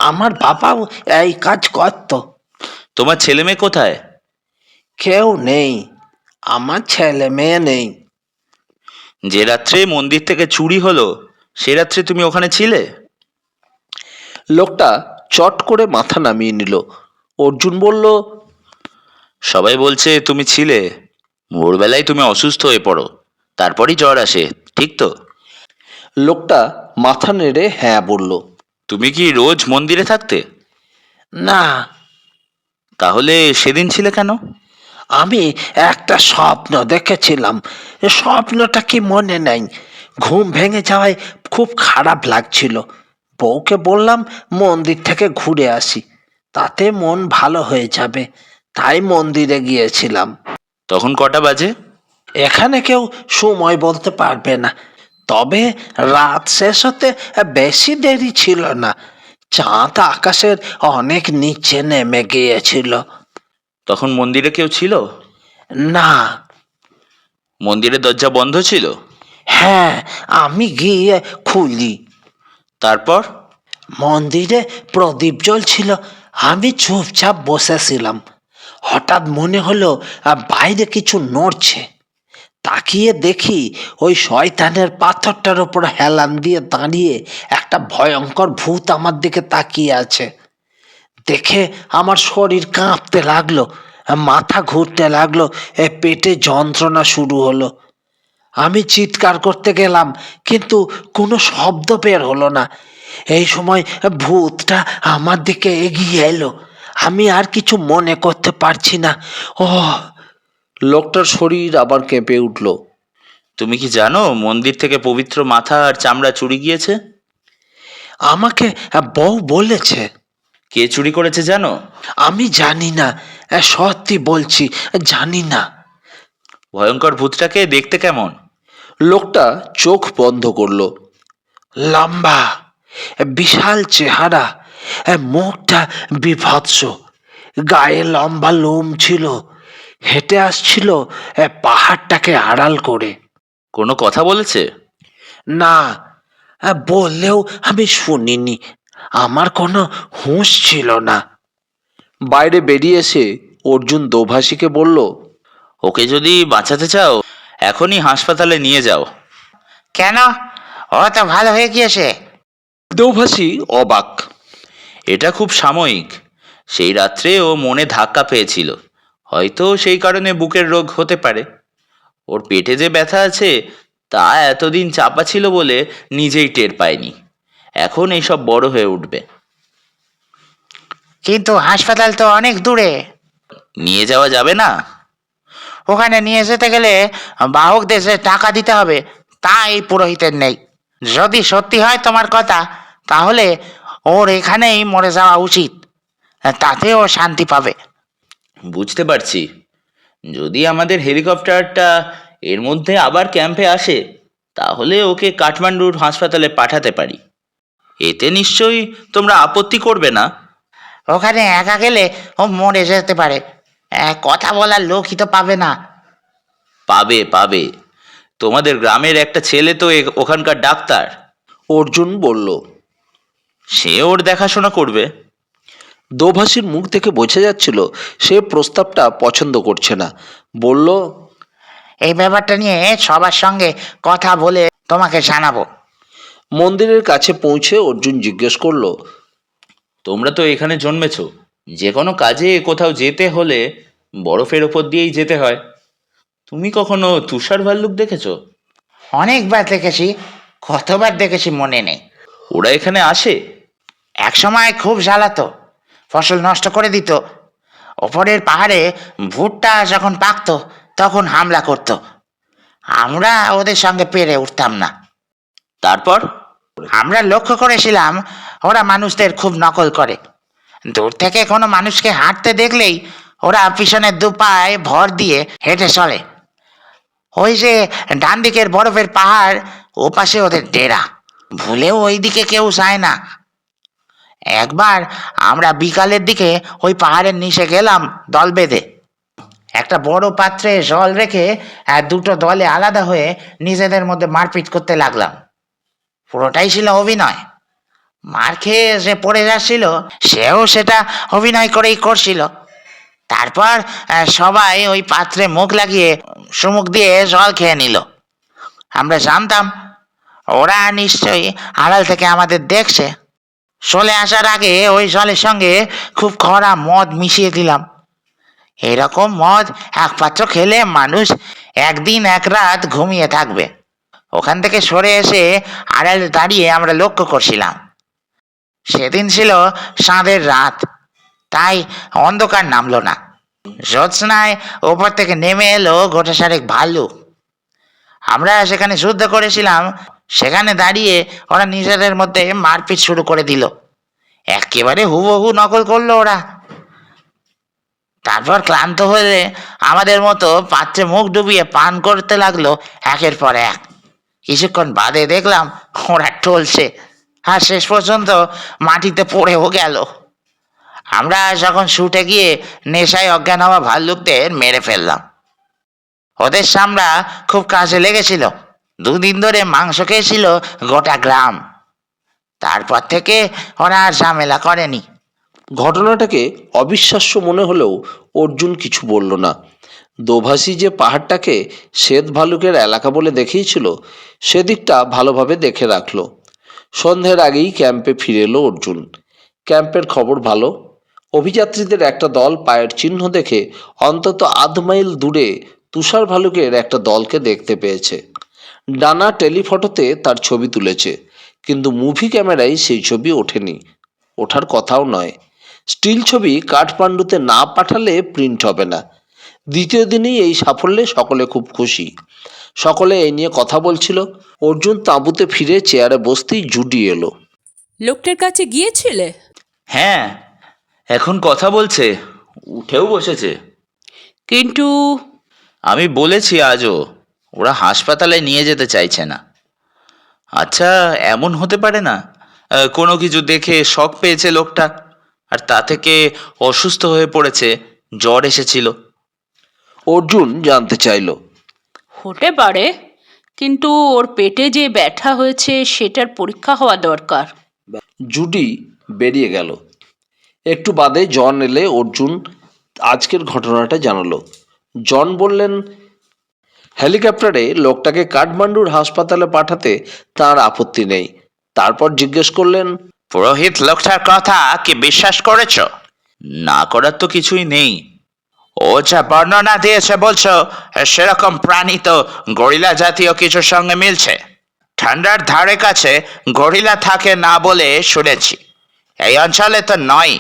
আমার বাবাও এই কাজ করত। তোমার ছেলে মেয়ে কোথায়? কেউ নেই, আমার ছেলে মেয়ে নেই। যে রাত্রে মন্দির থেকে চুরি হলো সে রাত্রে তুমি ওখানে ছিলে? লোকটা চট করে মাথা নামিয়ে নিল। অর্জুন বলল, সবাই বলছে তুমি ছিলে। ভোরবেলায় তুমি অসুস্থ হয়ে পড়ো, তারপরই জ্বর আসে, ঠিক তো? লোকটা মাথা নেড়ে হ্যাঁ বলল। তুমি কি রোজ মন্দিরে থাকতে? না, তাহলে সেদিন ছিলে কেন? আমি একটা স্বপ্ন দেখেছিলাম। স্বপ্নটা কি মনে নেই। ঘুম ভেঙে যাওয়ায় খুব খারাপ লাগছিল। বউকে বললাম মন্দির থেকে ঘুরে আসি, তাতে মন ভালো হয়ে যাবে। তাই মন্দিরে গিয়েছিলাম। তখন কটা বাজে? এখানে কেউ সময় বলতে পারবে না, তবে রাত শেষ হতে বেশি দেরি ছিল না। চাঁদ আকাশের অনেক নিচে নেমে গিয়েছিল। তখন মন্দিরে কেউ ছিল? না। মন্দিরের দরজা বন্ধ ছিল? হ্যাঁ, আমি গিয়ে খুলি। তারপর? মন্দিরে প্রদীপ জ্বলছিল। আমি চুপচাপ বসেছিলাম। হঠাৎ মনে হলো বাইরে কিছু নড়ছে। তাকিয়ে দেখি ওই শয়তানের পাথরটার উপর হেলান দিয়ে দাঁড়িয়ে একটা ভয়ঙ্কর ভূত আমার দিকে তাকিয়ে আছে। দেখে আমার শরীর কাঁপতে লাগলো, মাথা ঘুরতে লাগলো, পেটে যন্ত্রণা শুরু হলো। আমি চিৎকার করতে গেলাম, কিন্তু কোনো শব্দ বের হলো না। এই সময় ভূতটা আমার দিকে এগিয়ে এলো। আমি আর কিছু মনে করতে পারছি না। ও, লোকটার শরীর আবার কেঁপে উঠল। তুমি কি জানো মন্দির থেকে পবিত্র মাথা আর চামড়া চুরি গিয়েছে? আমাকে বউ বলেছে। কে চুরি করেছে জানো? আমি জানি না, সত্যি বলছি, জানি না। ভয়ঙ্কর ভূতটাকে দেখতে কেমন? লোকটা চোখ বন্ধ করলো। লম্বা, বিশাল চেহারা, মুখটা বিভৎস, গায়ে লম্বা লোম ছিল। হেঁটে আসছিল পাহাড়টাকে আড়াল করে। কোনো কথা বলেছে? না, বললেও আমি শুনিনি। আমার কোনো হুঁশ ছিল না। বাইরে বেরিয়ে এসে অর্জুন দোভাষীকে বলল, ওকে যদি বাঁচাতে চাও এখনই হাসপাতালে নিয়ে যাও। কেন? ও তো ভালো হয়ে গিয়েছে। দোভাষী অবাক। এটা খুব সাময়িক। সেই রাত্রে ও মনে ধাক্কা পেয়েছিল, হয়তো সেই কারণে বুকের রোগ হতে পারে। ওর পেটে যে ব্যথা আছে তা এতদিন চাপা ছিল বলে নিজেই টের পায়নি। এখন এইসব বড় হয়ে উঠবে। কিন্তু হাসপাতাল তো অনেক দূরে। নিয়ে যাওয়া যাবে না? ওখানে নিয়ে যেতে গেলে বাহকদের যে টাকা দিতে হবে তা এই পুরোহিতের নেই। যদি সত্যি হয় তোমার কথা, তাহলে ওর এখানেই মরে যাওয়া উচিত, তাতে ও শান্তি পাবে। বুঝতে পারছি। যদি আমাদের হেলিকপ্টারটা এর মধ্যে আবার ক্যাম্পে আসে তাহলে ওকে কাঠমান্ডুর হাসপাতালে পাঠাতে পারি। এতে নিশ্চয়ই তোমরা আপত্তি করবে না? ওখানে একা গেলে ও মরে যেতে পারে, কথা বলার লোকই তো পাবে না। পাবে পাবে। তোমাদের গ্রামের একটা ছেলে তো ওখানকার ডাক্তার। অর্জুন বলল। সে ওর দেখাশোনা করবে। দোভাষীর মুখ থেকে বোঝা যাচ্ছিল সে প্রস্তাবটা পছন্দ করছে না। বলল, এই ব্যাপারটা নিয়ে সবার সঙ্গে কথা বলে তোমাকে জানাবো। মন্দিরের কাছে পৌঁছে অর্জুন জিজ্ঞেস করলো, তোমরা তো এখানে জন্মেছ, যে কোনো কাজে কোথাও যেতে হলে বরফের ওপর দিয়েই যেতে হয়। তুমি কখনো তুষার ভাল্লুক দেখেছো? অনেকবার দেখেছি, কতবার দেখেছি মনে নেই। ওরা এখানে আসে? এক সময় খুব জ্বালাতো, ফসল নষ্ট করে দিত। ওপরের পাহাড়ে ভুট্টা যখন পাকতো তখন হামলা করত। আমরা ওদের সঙ্গে পেরে উঠতাম না। তারপর? আমরা লক্ষ্য করেছিলাম ওরা মানুষদের খুব নকল করে। দূর থেকে কোনো মানুষকে হাঁটতে দেখলেই ওরা পিছনের দু পায়ে ভর দিয়ে হেঁটে চলে। ওই যে ডান দিকের বরফের পাহাড়, ও পাশে ওদের ডেরা। ভুলেও ওই দিকে কেউ যায় না। একবার আমরা বিকালের দিকে ওই পাহাড়ের নিচে গেলাম দল বেঁধে। একটা বড় পাত্রে জল রেখে দুটো দলে আলাদা হয়ে নিজেদের মধ্যে মারপিট করতে লাগলাম। পুরোটাই ছিল অভিনয়। মার খেয়ে যে পড়ে যাচ্ছিল সেও সেটা অভিনয় করেই করছিল। তারপর সবাই ওই পাত্রে মুখ লাগিয়ে সুমুখ দিয়ে জল খেয়ে নিল। আমরা জানতাম ওরা নিশ্চয়ই আড়াল থেকে আমাদের দেখছে। চলে আসার আগে ওই জলের সঙ্গে খুব কড়া মদ মিশিয়ে দিলাম। এরকম মদ এক পাত্র খেলে মানুষ একদিন এক রাত ঘুমিয়ে থাকবে। ওখান থেকে সরে এসে আড়ালে দাঁড়িয়ে আমরা লক্ষ্য করছিলাম। সেদিন ছিল সাঁদের রাত, তাই অন্ধকার নামলো না। জ্যোৎস্নায় ওপর থেকে নেমে এলো গোটা সারেক ভাল্লুক। আমরা সেখানে যুদ্ধ করেছিলাম, সেখানে দাঁড়িয়ে ওরা নিজেদের মধ্যে মারপিট শুরু করে দিল। একেবারে হুবহু নকল করলো ওরা। তারপর ক্লান্ত হয়ে আমাদের মতো পাত্রে মুখ ডুবিয়ে পান করতে লাগলো একের পর এক। কিছুক্ষণ বাদে দেখলাম ওরা টলছে, আর শেষ পর্যন্ত মাটিতে পড়েও গেল। আমরা যখন ছুটে গিয়ে নেশায় অজ্ঞান হওয়া ভাল্লুকদের মেরে ফেললাম। ওদের সামরা খুব কাজে লেগেছিল। দুদিন ধরে মাংস খেয়েছিল গোটা গ্রাম। তারপর থেকে ওরা আর ঝামেলা করেনি। ঘটনাটাকে অবিশ্বাস্য মনে হলেও অর্জুন কিছু বলল না। দোভাষী যে পাহাড়টাকে শ্বেত ভালুকের এলাকা বলে দেখিয়েছিল সেদিকটা ভালোভাবে দেখে রাখলো। সন্ধ্যের আগেই ক্যাম্পে ফিরে এলো অর্জুন। ক্যাম্পের খবর ভালো। অভিযাত্রীদের একটা দল পায়ের চিহ্ন দেখে অন্তত আধ মাইল দূরে তুষার ভালুকের একটা দলকে দেখতে পেয়েছে। ডানা টেলিফটোতে তার ছবি তুলেছে, কিন্তু মুভি ক্যামেরায় সেই ছবি ওঠেনি, ওঠার কথাও নয়। স্টিল ছবি কাঠমান্ডুতে না পাঠালে প্রিন্ট হবে না। দ্বিতীয় দিনেই এই সাফল্যে সকলে খুব খুশি। সকলে এই নিয়ে কথা বলছিল। অর্জুন তাঁবুতে ফিরে চেয়ারে বসতেই জুডি এলো। লোকটার কাছে গিয়েছিলে? হ্যাঁ, এখন কথা বলছে, উঠেও বসেছে। কিন্তু আমি বলেছি আজও ওরা হাসপাতালে নিয়ে যেতে চাইছে না। আচ্ছা, এমন হতে পারে না কোনো কিছু দেখে শক পেয়েছে লোকটা, আর তা থেকে অসুস্থ হয়ে পড়েছে, জ্বর এসেছিল। অর্জুন জানতে চাইল। হতে পারে, কিন্তু ওর পেটে যে ব্যথা হয়েছে সেটার পরীক্ষা হওয়া দরকার। জুডি বেরিয়ে গেল। একটু বাদে জন এলে অর্জুন আজকের ঘটনাটা জানালো। জন বললেন, হেলিকপ্টারে লোকটাকে কাঠমান্ডুর হাসপাতালে পাঠাতে তার আপত্তি নেই। তারপর জিজ্ঞেস করলেন, পুরোহিত লোকটার কথা কি বিশ্বাস করেছ? না করার তো কিছুই নেই। ও যা বর্ণনা দিয়েছে বলছো, সেরকম প্রাণী তো গরিলা জাতীয় কিছুর সঙ্গে মিলছে। ঠান্ডার ধারে কাছে গরিলা থাকে না বলে শুনেছি। এই অঞ্চলে তো নয়।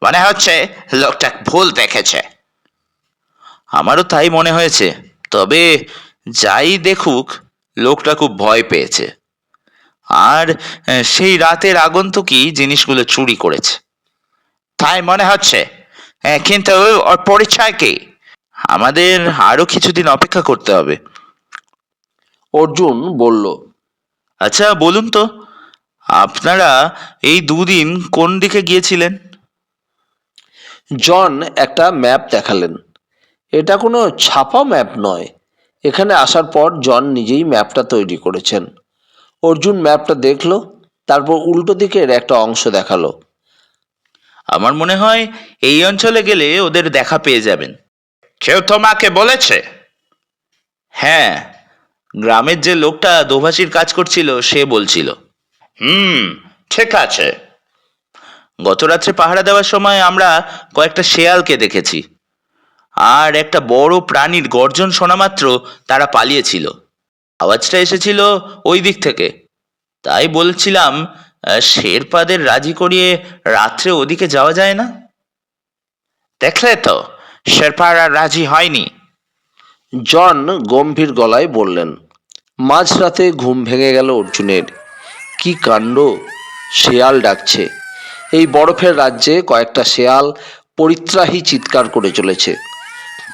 মনে হচ্ছে লোকটা ভুল দেখেছে। আমারও তাই মনে হয়েছে। তবে যাই দেখুক, লোকটা খুব ভয় পেয়েছে। আর সেই রাতের আগন্তুকই জিনিসগুলো চুরি করেছে। তাই মনে হচ্ছে। কিন্তু ওর পরিচয় কি? আমাদের আরো কিছুদিন অপেক্ষা করতে হবে। অর্জুন বলল। আচ্ছা বলুন তো, আপনারা এই দুদিন কোন দিকে গিয়েছিলেন? জন একটা ম্যাপ দেখালেন। এটা কোনো ছাপা ম্যাপ নয়। এখানে আসার পর জন নিজেই ম্যাপটা তৈরি করেছেন। অর্জুন ম্যাপটা দেখলো, তারপর উল্টো দিকের একটা অংশ দেখালো। আমার মনে হয় এই অঞ্চলে গেলে ওদের দেখা পেয়ে যাবেন। কেউ তোমাকে বলেছে? হ্যাঁ, গ্রামের যে লোকটা দোভাষীর কাজ করছিল সে বলছিল। ঠিক আছে। গত রাত্রে পাহারা দেওয়ার সময় আমরা কয়েকটা শেয়ালকে দেখেছি। আর একটা বড় প্রাণীর গর্জন শোনা মাত্র তারা পালিয়েছিল। আওয়াজটা এসেছিল ওই দিক থেকে। তাই বলছিলাম, শেরপাদের রাজি করিয়ে রাত্রে ওদিকে যাওয়া যায় না? দেখলে তো, শেরপারা রাজি হয়নি। জন গম্ভীর গলায় বললেন। মাঝরাতে ঘুম ভেঙে গেল অর্জুনের। কি কাণ্ড! শেয়াল ডাকছে। এই বরফের রাজ্যে কয়েকটা শেয়াল পরিত্রাহী চিৎকার করে চলেছে।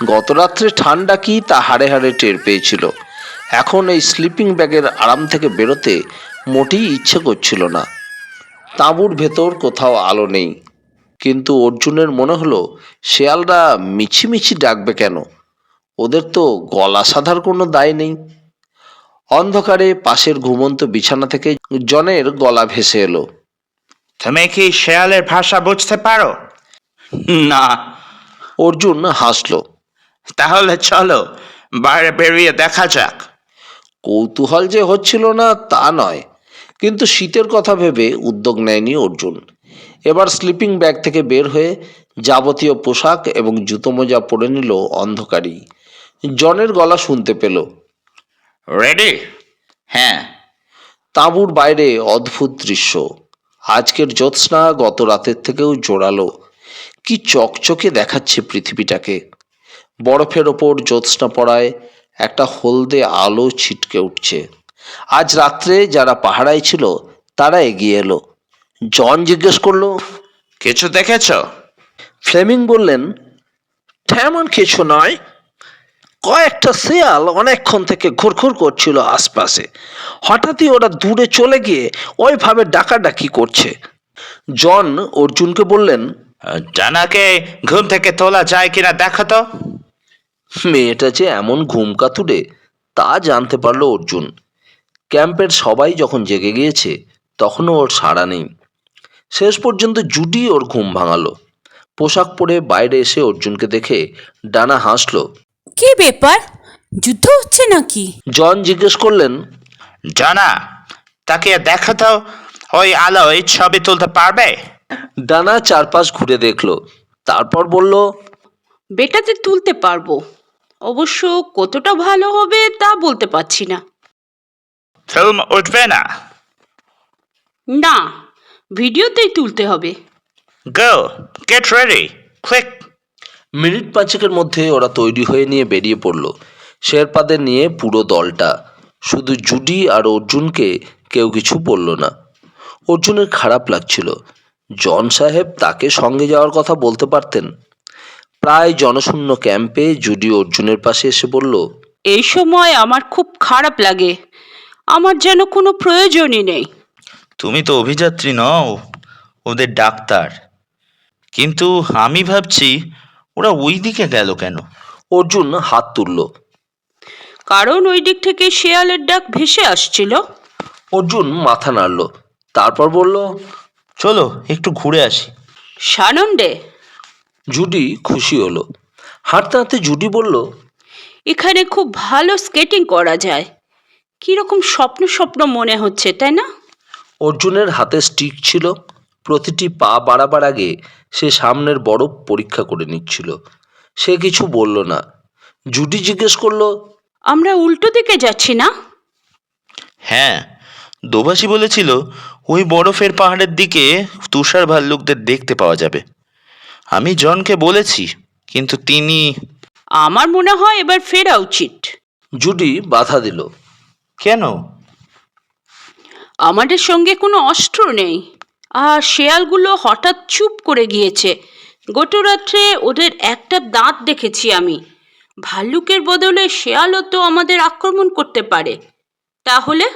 গত রাত্রে ঠান্ডা কি তা হাড়ে হাড়ে টের পেয়েছিল। এখন এই স্লিপিং ব্যাগের আরাম থেকে বেরোতে মোটেই ইচ্ছে করছিল না। তাঁবুর ভেতর কোথাও আলো নেই, কিন্তু অর্জুনের মনে হলো শেয়ালরা মিছিমিছি ডাকবে কেন? ওদের তো গলা সাধার কোনো দায় নেই। অন্ধকারে পাশের ঘুমন্ত বিছানা থেকে জনের গলা ভেসে এলো। তুমি কি শেয়ালের ভাষা বুঝতে পারো? না। অর্জুন হাসলো। তাহলে চলো বাইরে বেরিয়ে দেখা যাক। কৌতূহল যে হচ্ছিল না তা নয়, কিন্তু শীতের কথা ভেবে উদ্যোগ নেয়নি অর্জুন। এবার স্লিপিং ব্যাগ থেকে বের হয়ে যাবতীয় পোশাক এবং জুতো মোজা পরে নিল অন্ধকারী। জনের গলা শুনতে পেল। রেডি? হ্যাঁ। তাঁবুর বাইরে অদ্ভুত দৃশ্য। আজকের জ্যোৎস্না গত রাতের থেকেও জোরালো। কি চকচকে দেখাচ্ছে পৃথিবীটাকে। বরফের ওপর জ্যোৎস্না পড়ায় একটা হলদে আলো ছিটকে উঠছে। আজ রাত্রে যারা পাহারায় ছিল তারা এগিয়ে এলো। জন জিজ্ঞেস করলো, কিছু দেখেছ? ফ্লেমিং বললেন, তেমন কিছু নয়। কয়েকটা শেয়াল অনেকক্ষণ থেকে ঘুরঘুর করছিল আশপাশে। হঠাৎই ওরা দূরে চলে গিয়ে ওইভাবে ডাকাডাকি করছে। জন অর্জুনকে বললেন, ডানাকে ঘুম থেকে তোলা যায় কিনা দেখো তো। মেয়েটা যে এমন ঘুম কাতুরে তা জানতে পারল অর্জুন। ক্যাম্পের সবাই যখন জেগে গিয়েছে তখনও ওর সাড়া নেই। শেষ পর্যন্ত জুডি ওর ঘুম ভাঙালো। পোশাক পরে বাইরে এসে অর্জুনকে দেখে ডানা হাসলো। কি ব্যাপার, যুদ্ধ হচ্ছে নাকি? জন জিজ্ঞেস করলেন, ডানা, তাকিয়ে দেখো তো, ওই আলোয় ছবি তুলতে পারবে? ডানা চারপাশ ঘুরে দেখলো, তারপর বলল, বেটাতে তুলতে পারবো, অবশ্য কতটা ভালো হবে তা বলতে পারছি না। ফিল্ম উঠবে না? না, ভিডিওতেই তুলতে হবে। গো, গেট রেডি, কুইক। মিনিট পাঁচেকের মধ্যে ওরা তৈরি হয়ে নিয়ে বেরিয়ে পড়ল। শেরপাদের নিয়ে পুরো দলটা। শুধু জুডি আর অর্জুনকে কেউ কিছু বলল না। অর্জুনের খারাপ লাগছিল। জন সাহেব তাকে সঙ্গে যাওয়ার কথা বলতে পারতেন। প্রায় জনশূন্য ক্যাম্পে জুডি অর্জুনের পাশে এসে বলল, এই সময় আমার খুব খারাপ লাগে। আমার যেন কোনো প্রয়োজনই নেই। তুমি তো অভিযাত্রী নও, ওদের ডাক্তার। কিন্তু আমি ভাবছি ওরা ওই দিকে গেল কেন? অর্জুন হাত তুলল। কারণ ওই দিক থেকে শেয়ালের ডাক ভেসে আসছিল। অর্জুন মাথা নাড়ল, তারপর বলল, চলো একটু ঘুরে আসি। সানন্দে। জুডি খুশি হলো। হাঁটতে হাঁটতে জুডি বলল, এখানে খুব ভালো স্কেটিং করা যায়। কীরকম স্বপ্ন স্বপ্ন মনে হচ্ছে, তাই না? অর্জুনের হাতে স্টিক ছিল। প্রতিটি পা বাড়াবার আগে সে সামনের বরফ পরীক্ষা করে নিচ্ছিল। সে কিছু বলল না। জুডি জিজ্ঞেস করলো, আমরা উল্টো দিকে যাচ্ছি না? হ্যাঁ, দোভাষী বলেছিল ওই বরফের পাহাড়ের দিকে তুষার ভাল্লুকদের দেখতে পাওয়া যাবে। আমি জনকে বলেছি, কিন্তু তিনি... আমার মনে হয় এবার ফেরা উচিত। জুডি বাধা দিল। কেন? আমাদের সঙ্গে কোনো অস্ত্র নেই, আর শেয়ালগুলো হঠাৎ চুপ করে গিয়েছে। গত রাত্রে ওদের একটা দাঁত দেখেছি আমি। ভাল্লুকের বদলে শেয়ালও তো আমাদের আক্রমণ করতে পারে। তাহলে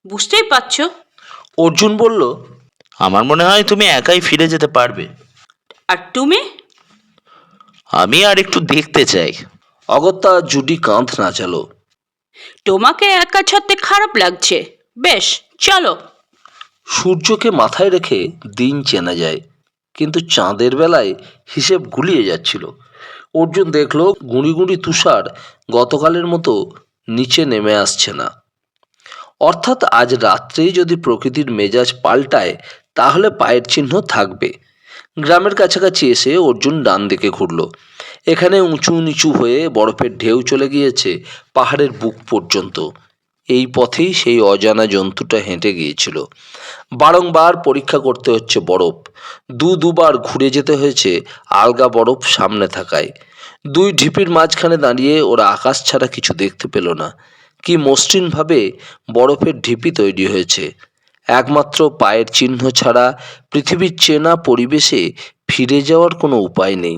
বুঝতেই পারছো। অর্জুন বলল, আমার মনে হয় তুমি একাই ফিরে যেতে পারবে। আর তুমি? আমি আর একটু দেখতে চাই। অগত্যা জুডি কাঁধ নাচালো। তোমাকে একা ছাড়তে খারাপ লাগছে। বেশ, চলো। সূর্যকে মাথায় রেখে দিন চেনা যায়, কিন্তু চাঁদের বেলায় হিসেব গুলিয়ে যাচ্ছিল। অর্জুন দেখল গুঁড়ি গুঁড়ি তুষার গতকালের মতো নিচে নেমে আসছে না। অর্থাৎ আজ রাত্রেই যদি প্রকৃতির মেজাজ পাল্টায় তাহলে পায়ের চিহ্ন থাকবে। গ্রামের কাছাকাছি এসে অর্জুন ডান দিকে ঘুরল। এখানে উঁচু নিচু হয়ে বরফের ঢেউ চলে গিয়েছে পাহাড়ের বুক পর্যন্ত। এই পথেই সেই অজানা জন্তুটা হেঁটে গিয়েছিল। বারংবার পরীক্ষা করতে হচ্ছে বরফ। দুবার ঘুরে যেতে হয়েছে আলগা বরফ সামনে থাকায়। দুই ঢিপির মাঝখানে দাঁড়িয়ে ওরা আকাশ ছাড়া কিছু দেখতে পেল না। কি মসৃণভাবে বরফের ঢিপি তৈরি হয়েছে। একমাত্র পায়ের চিহ্ন ছাড়া পৃথিবীর চেনা পরিবেশে ফিরে যাওয়ার কোনো উপায় নেই।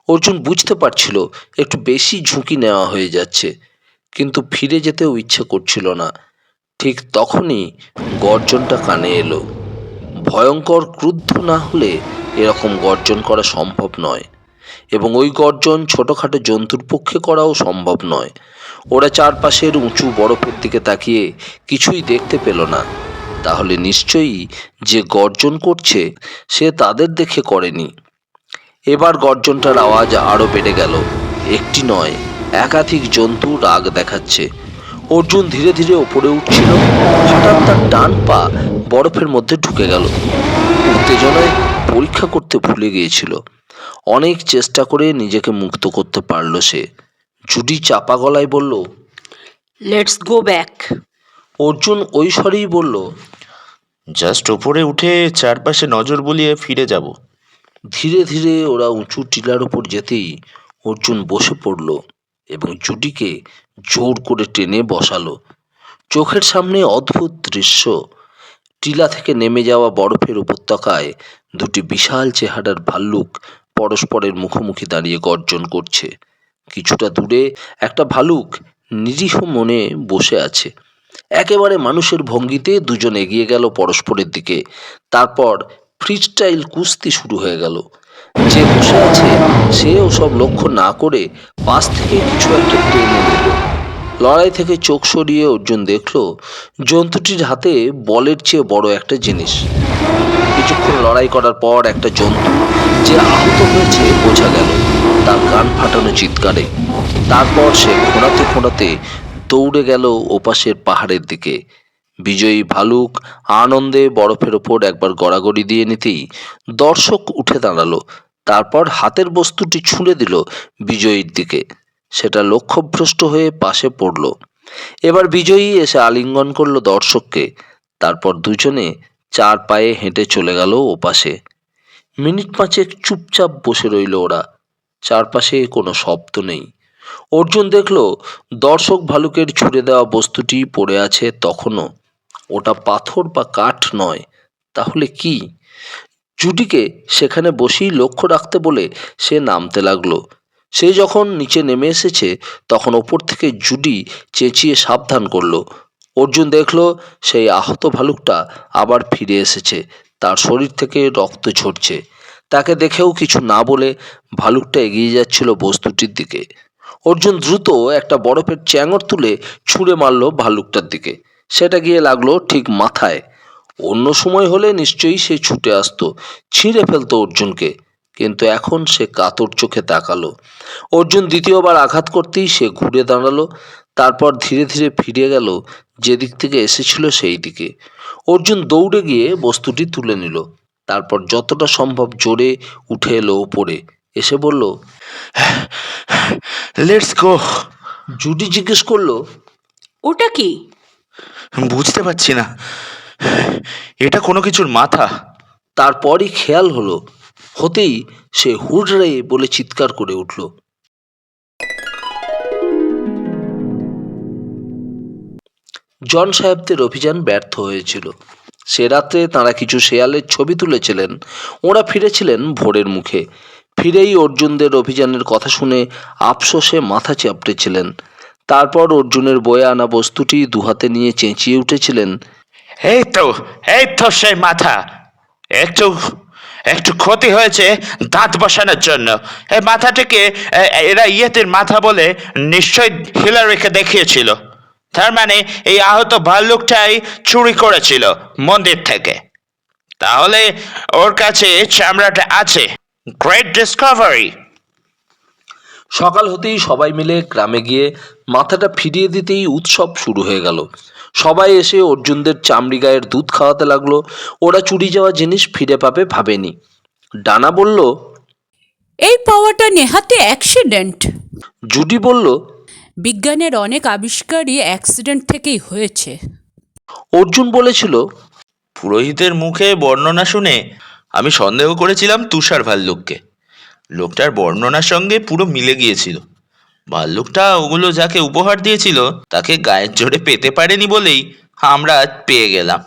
অর্জুন বুঝতে পারছিল একটু বেশি ঝুঁকি নেওয়া হয়ে যাচ্ছে, কিন্তু ফিরে যেতেও ইচ্ছে করছিল না। ঠিক তখনই গর্জনটা কানে এলো। ভয়ঙ্কর ক্রুদ্ধ না হলে এরকম গর্জন করা সম্ভব নয়, এবং ওই গর্জন ছোটোখাটো জন্তুর পক্ষে করাও সম্ভব নয়। ওরা চারপাশের উঁচু বরফের দিকে তাকিয়ে কিছুই দেখতে পেল না। তাহলে নিশ্চয়ই যে গর্জন করছে সে তাদের দেখে করেনি। এবার গর্জনটার আওয়াজ আরও বেড়ে গেল। একটি নয়, একাধিক জন্তু রাগ দেখাচ্ছে। অর্জুন ধীরে ধীরে ওপরে উঠছিল। হঠাৎ তার ডান পা বরফের মধ্যে ঢুকে গেল। উত্তেজনায় পরীক্ষা করতে ভুলে গিয়েছিল। অনেক চেষ্টা করে নিজেকে মুক্ত করতে পারল সে। জুডি চাপা গলায় বলল, লেটস গো ব্যাক। অর্জুন ওই স্বরেই বলল, জাস্ট ওপরে উঠে চারপাশে নজর বুলিয়ে ফিরে যাব। ধীরে ধীরে ওরা উঁচু টিলার উপর যেতেই অর্জুন বসে পড়ল এবং জুডিকে জোর করে টেনে বসালো। চোখের সামনে অদ্ভুত দৃশ্য। টিলা থেকে নেমে যাওয়া বরফের উপত্যকায় দুটি বিশাল চেহারার ভাল্লুক পরস্পরের মুখোমুখি দাঁড়িয়ে গর্জন করছে। কিছুটা দূরে একটা ভালুক নিরীহ মনে বসে আছে। একেবারে মানুষের ভঙ্গিতে দুজন এগিয়ে গেল পরস্পরের দিকে। তারপর ফ্রিস্টাইল কুস্তি শুরু হয়ে গেল। যে বসে আছে সে ওসব লক্ষ্য না করে পাশ থেকে কিছু একটা টেনে নিল। লড়াই থেকে চোখ সরিয়ে অর্জুন দেখল জন্তুটির হাতে বলের চেয়ে বড় একটা জিনিস। কিছুক্ষণ লড়াই করার পর একটা জন্তু যে আহত হয়েছে বোঝা গেল তার কান ফাটানো চিৎকারে। তারপর সে খোঁড়াতে খোঁড়াতে দৌড়ে গেল ওপাশের পাহাড়ের দিকে। বিজয়ী ভালুক আনন্দে বরফের ওপর একবার গড়াগড়ি দিয়ে নিতেই দর্শক উঠে দাঁড়ালো। তারপর হাতের বস্তুটি ছুঁড়ে দিল বিজয়ীর দিকে। সেটা লক্ষ্যভ্রষ্ট হয়ে পাশে পড়ল। এবার বিজয়ী এসে আলিঙ্গন করলো দর্শককে। তারপর দুজনে চার পায়ে হেঁটে চলে গেল ওপাশে। মিনিট পাঁচেক চুপচাপ বসে রইল ওরা। চারপাশে কোনো শব্দ নেই। অর্জুন দেখল দর্শক ভালুকের ছুঁড়ে দেওয়া বস্তুটি পড়ে আছে তখনও। ওটা পাথর বা কাঠ নয়, তাহলে কি? জুডিকে সেখানে বসেই লক্ষ্য রাখতে বলে সে নামতে লাগলো। সে যখন নিচে নেমে এসেছে তখন ওপর থেকে জুডি চেঁচিয়ে সাবধান করলো। অর্জুন দেখল সেই আহত ভালুকটা আবার ফিরে এসেছে। তার শরীর থেকে রক্ত ঝরছে। তাকে দেখেও কিছু না বলে ভালুকটা এগিয়ে যাচ্ছিল বস্তুটির দিকে। অর্জুন দ্রুত একটা বরফের চ্যাঙর তুলে ছুঁড়ে মারল ভালুকটার দিকে। সেটা গিয়ে লাগলো ঠিক মাথায়। অন্য সময় হলে নিশ্চয়ই সে ছুটে আসতো, ছিঁড়ে ফেলতো অর্জুনকে। কিন্তু এখন সে কাতর চোখে তাকালো। অর্জুন দ্বিতীয়বার আঘাত করতেই সে ঘুরে দাঁড়ালো, তারপর ধীরে ধীরে ফিরে গেল যেদিক থেকে এসেছিল সেই দিকে। অর্জুন দৌড়ে গিয়ে বস্তুটি তুলে নিল, তারপর যতটা সম্ভব জোরে উঠে এলো ওপরে, এসে বলল, লেটস গো। জুডি জিজ্ঞেস করলো, ওটা কি? বুঝতে পারছি না, এটা কোনো কিছুর মাথা। তারপরই খেয়াল হলো, হতেই সে হুড়রে বলে চিৎকার করে উঠল। জন সাহেবদের অভিযান ব্যর্থ হয়েছিল। সে রাত্রে তাঁরা কিছু শেয়ালের ছবি তুলেছিলেন। ওরা ফিরেছিলেন ভোরের মুখে। ফিরেই অর্জুনদের অভিযানের কথা শুনে আফসোসে মাথা চাপড়েছিলেন। তারপর অর্জুনের বয়ে আনা বস্তুটি দুহাতে নিয়ে চেঁচিয়ে উঠেছিলেন, এই তো সেই মাথা। একটু একটু ক্ষতি হয়েছে দাঁত বসানোর জন্য। এই মাথাটিকে এরা ইয়েতির মাথা বলে নিশ্চয় হিলারিকে দেখিয়েছিল। তার মানে এই আহত ভাল্লুকটাই চুরি করেছিল মন্দির থেকে। তাহলে ওর কাছে চামড়াটা আছে। Great Discovery. সকাল হতেই সবাই মিলে গ্রামে গিয়ে মাথাটা ফিরিয়ে দিতেই উৎসব শুরু হয়ে গেল। সবাই এসে অর্জুনদের চামড়ি গায়ের দুধ খাওয়াতে লাগলো। ওরা চুরি যাওয়া জিনিস ফিরে পাবে ভাবেনি। ডানা বলল, এই পাওয়াটা নেহাতে অ্যাক্সিডেন্ট। জুডি বলল, বিজ্ঞানের অনেক আবিষ্কারই অ্যাক্সিডেন্ট থেকেই হয়েছে। অর্জুন বলেছিল, পুরোহিতের মুখে বর্ণনা শুনে আমি সন্দেহ করেছিলাম তুষার ভাল্লুককে। লোকটার বর্ণনার সঙ্গে পুরো মিলে গিয়েছিল। ভাল্লুকটা ওগুলো যাকে উপহার দিয়েছিল তাকে গায়ের জোরে পেতে পারেনি বলেই আমরা আজ পেয়ে গেলাম।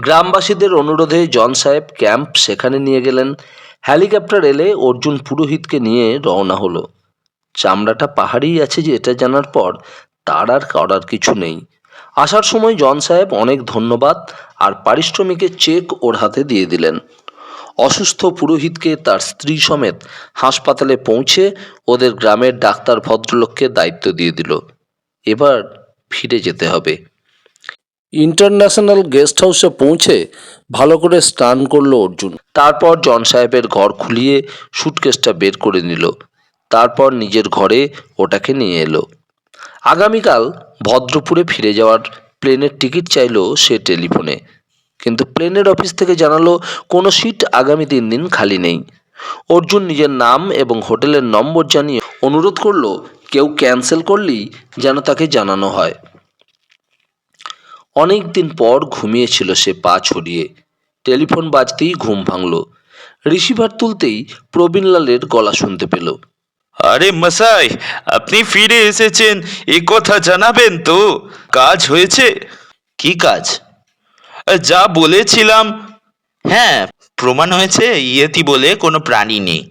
গ্রামবাসীদের অনুরোধে জন সাহেব ক্যাম্প সেখানে নিয়ে গেলেন। হেলিকপ্টার এলে অর্জুন পুরোহিতকে নিয়ে রওনা হলো। চামড়াটা পাহাড়েই আছে যে এটা জানার পর তার আর করার কিছু নেই। আসার সময় জন সাহেব অনেক ধন্যবাদ আর পারিশ্রমিকের চেক ওর হাতে দিয়ে দিলেন। অসুস্থ পুরোহিতকে তার স্ত্রী সমেত হাসপাতালে পৌঁছে ওদের গ্রামের ডাক্তার ভদ্রলোককে দায়িত্ব দিয়ে দিল। এবার ফিরে যেতে হবে। ইন্টারন্যাশনাল গেস্ট হাউসে পৌঁছে ভালো করে স্নান করলো অর্জুন। তারপর জন সাহেবের ঘর খুলিয়ে সুটকেসটা বের করে নিল। তারপর নিজের ঘরে ওটাকে নিয়ে এলো। আগামীকাল ভদ্রপুরে ফিরে যাওয়ার প্লেনের টিকিট চাইলো সে টেলিফোনে, কিন্তু প্লেনের অফিস থেকে জানালো কোনো সিট আগামী 3 দিন খালি নেই। অর্জুন নিজের নাম এবং হোটেলের নম্বর জানিয়ে অনুরোধ করলো কেউ ক্যান্সেল করলেই যেন তাকে জানানো হয়। অনেক দিন পর ঘুমিয়েছিল সে পা ছড়িয়ে। টেলিফোন বাজতেই ঘুম ভাঙল। রিসিভার তুলতেই প্রবীণলালের গলা শুনতে পেল। আরে মশাই, আপনি ফিরে এসেছেন এ কথা জানাবেন তো? কাজ হয়েছে? কি কাজ? যা বলেছিলাম। হ্যাঁ, প্রমাণ হয়েছে ইয়েতি বলে কোনো প্রাণী নেই।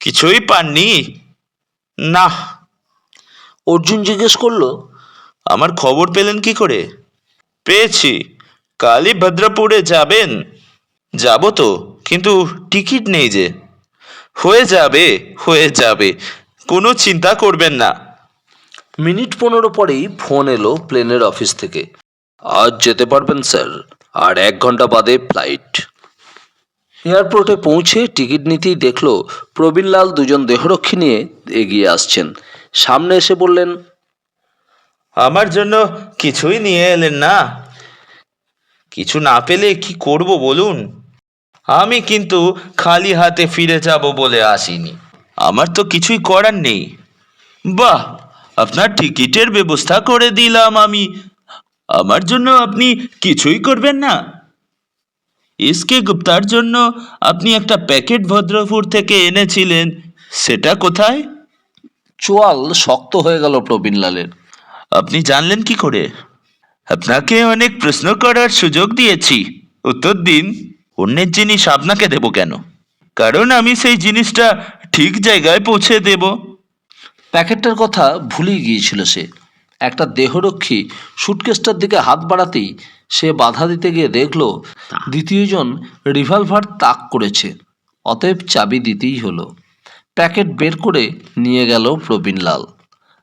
কিছুই পাননি? না। অর্জুন জিজ্ঞেস করলো, আমার খবর পেলেন কি করে? পেয়েছি। কালই ভদ্রপুরে যাবেন? যাব তো, কিন্তু টিকিট নেই যে। হয়ে যাবে, কোনো চিন্তা করবেন না। মিনিট 15 পরেই ফোন এলো প্লেনের অফিস থেকে। আজ যেতে পারবেন স্যার, আর 1 ঘন্টা বাদে ফ্লাইট। এয়ারপোর্টে পৌঁছে টিকিট নিতেই দেখলো প্রবীণলাল দুজন দেহরক্ষী নিয়ে এগিয়ে আসছেন। সামনে এসে বললেন, আমার জন্য কিছুই নিয়ে এলেন না? কিছু না পেলে কি করব বলুন? আমি কিন্তু খালি হাতে ফিরে যাব বলে আসিনি। আমার তো কিছুই করার নেই। বাহ, আপনার টিকিটের ব্যবস্থা করে দিলাম আমি। আমার জন্য আপনি কিছুই করবেন না? এসকে গুপ্তার জন্য আপনি একটা প্যাকেট ভদ্রপুর থেকে এনেছিলেন, সেটা কোথায়? চোয়াল শক্ত হয়ে গেল প্রবীণলালের। আপনি জানলেন কি করে? আপনাকে অনেক প্রশ্ন করার সুযোগ দিয়েছি, উত্তর দিন। অন্যের জিনিস আপনাকে দেব কেন? কারণ আমি সেই জিনিসটা ঠিক জায়গায় পৌঁছে দেব। প্যাকেটটার কথা ভুলেই গিয়েছিল সে। একটা দেহরক্ষী সুটকেসটার দিকে হাত বাড়াতেই সে বাধা দিতে গিয়ে দেখলো দ্বিতীয়জন রিভলভার তাক করেছে। অতএব চাবি দিতেই হলো। প্যাকেট বের করে নিয়ে গেল প্রবীণলাল।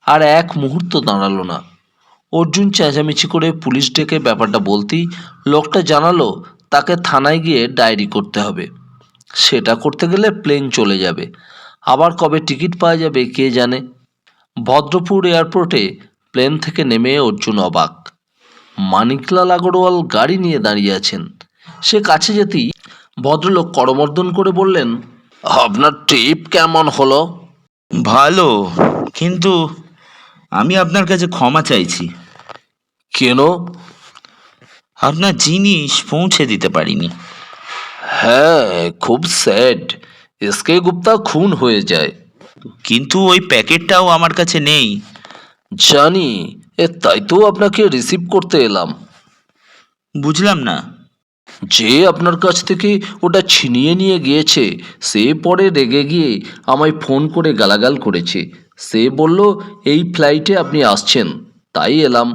আর এক মুহূর্ত দাঁড়ালো না। অর্জুন চেঁচামেচি করে পুলিশ ডেকে ব্যাপারটা বলতেই লোকটা জানালো তাকে থানায় গিয়ে ডায়েরি করতে হবে। সেটা করতে গেলে প্লেন চলে যাবে, আবার কবে টিকিট পাওয়া যাবে কে জানে। ভদ্রপুর এয়ারপোর্টে প্লেন থেকে নেমে অর্জুন অবাক। মানিকলাল আগরওয়াল গাড়ি নিয়ে দাঁড়িয়ে আছেন। সে কাছে যেতেই ভদ্রলোক করমর্দন করে বললেন, আপনার ট্রিপ কেমন হলো? ভালো, কিন্তু আমি আপনার কাছে ক্ষমা চাইছি। কেন? আপনার জিনিস পৌঁছে দিতে পারিনি। হ্যাঁ, খুব স্যাড। এসকে গুপ্তা খুন হয়ে যায়। কিন্তু ওই প্যাকেটটাও আমার কাছে নেই। জানি, তাই তো আপনাকে রিসিভ করতে এলাম। বুঝলাম না। যে আপনার কাছ থেকে ওটা ছিনিয়ে নিয়ে গিয়েছে সে পরে রেগে গিয়ে আমায় ফোন করে গালাগাল করেছে। সে বলল এই ফ্লাইটে আপনি আসছেন, তাই এলাম।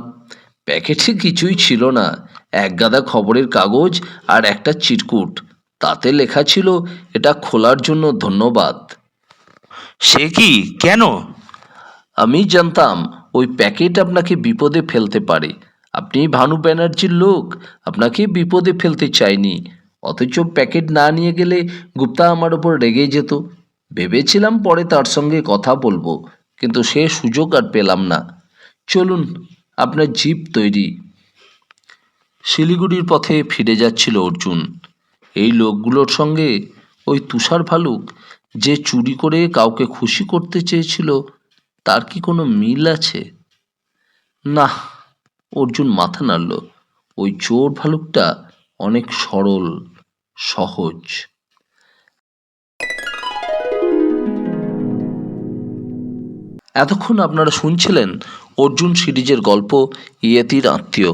প্যাকেটে কিছুই ছিল না, এক গাদা খবরের কাগজ আর একটা চিরকুট। তাতে লেখা ছিল, এটা খোলার জন্য ধন্যবাদ। সে কি? কেন? আমি জানতাম ওই প্যাকেট আপনাকে বিপদে ফেলতে পারে। আপনি ভানু ব্যানার্জির লোক, আপনাকে বিপদে ফেলতে চাইনি। অথচ প্যাকেট না নিয়ে গেলে গুপ্তা আমার ওপর রেগে যেত। ভেবেছিলাম পরে তার সঙ্গে কথা বলবো, কিন্তু সে সুযোগ আর পেলাম না। চলুন, আপনার জিপ তৈরি। শিলিগুড়ির পথে ফিরে যাচ্ছিল অর্জুন। এই লোকগুলোর সঙ্গে ওই তুষার ভালুক যে চুরি করে কাউকে খুশি করতে চেয়েছিল, তার কি কোনো মিল আছে? না, অর্জুন মাথা নাড়ল। ওই চোর ভালুকটা অনেক সরল, সহজ। এতক্ষণ আপনারা শুনছিলেন অর্জুন সিরিজের গল্প ইয়েতির আত্মীয়।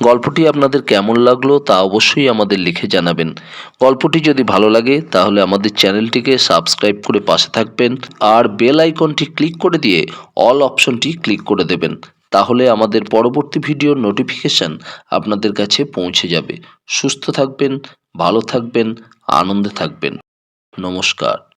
গল্পটি আপনাদের কেমন লাগলো তা অবশ্যই আমাদের লিখে জানাবেন। গল্পটি যদি ভালো লাগে তাহলে আমাদের চ্যানেলটিকে সাবস্ক্রাইব করে পাশে থাকবেন, আর বেল আইকনটি ক্লিক করে দিয়ে অল অপশনটি ক্লিক করে দেবেন। তাহলে আমাদের পরবর্তী ভিডিওর নোটিফিকেশান আপনাদের কাছে পৌঁছে যাবে। সুস্থ থাকবেন, ভালো থাকবেন, আনন্দে থাকবেন। নমস্কার।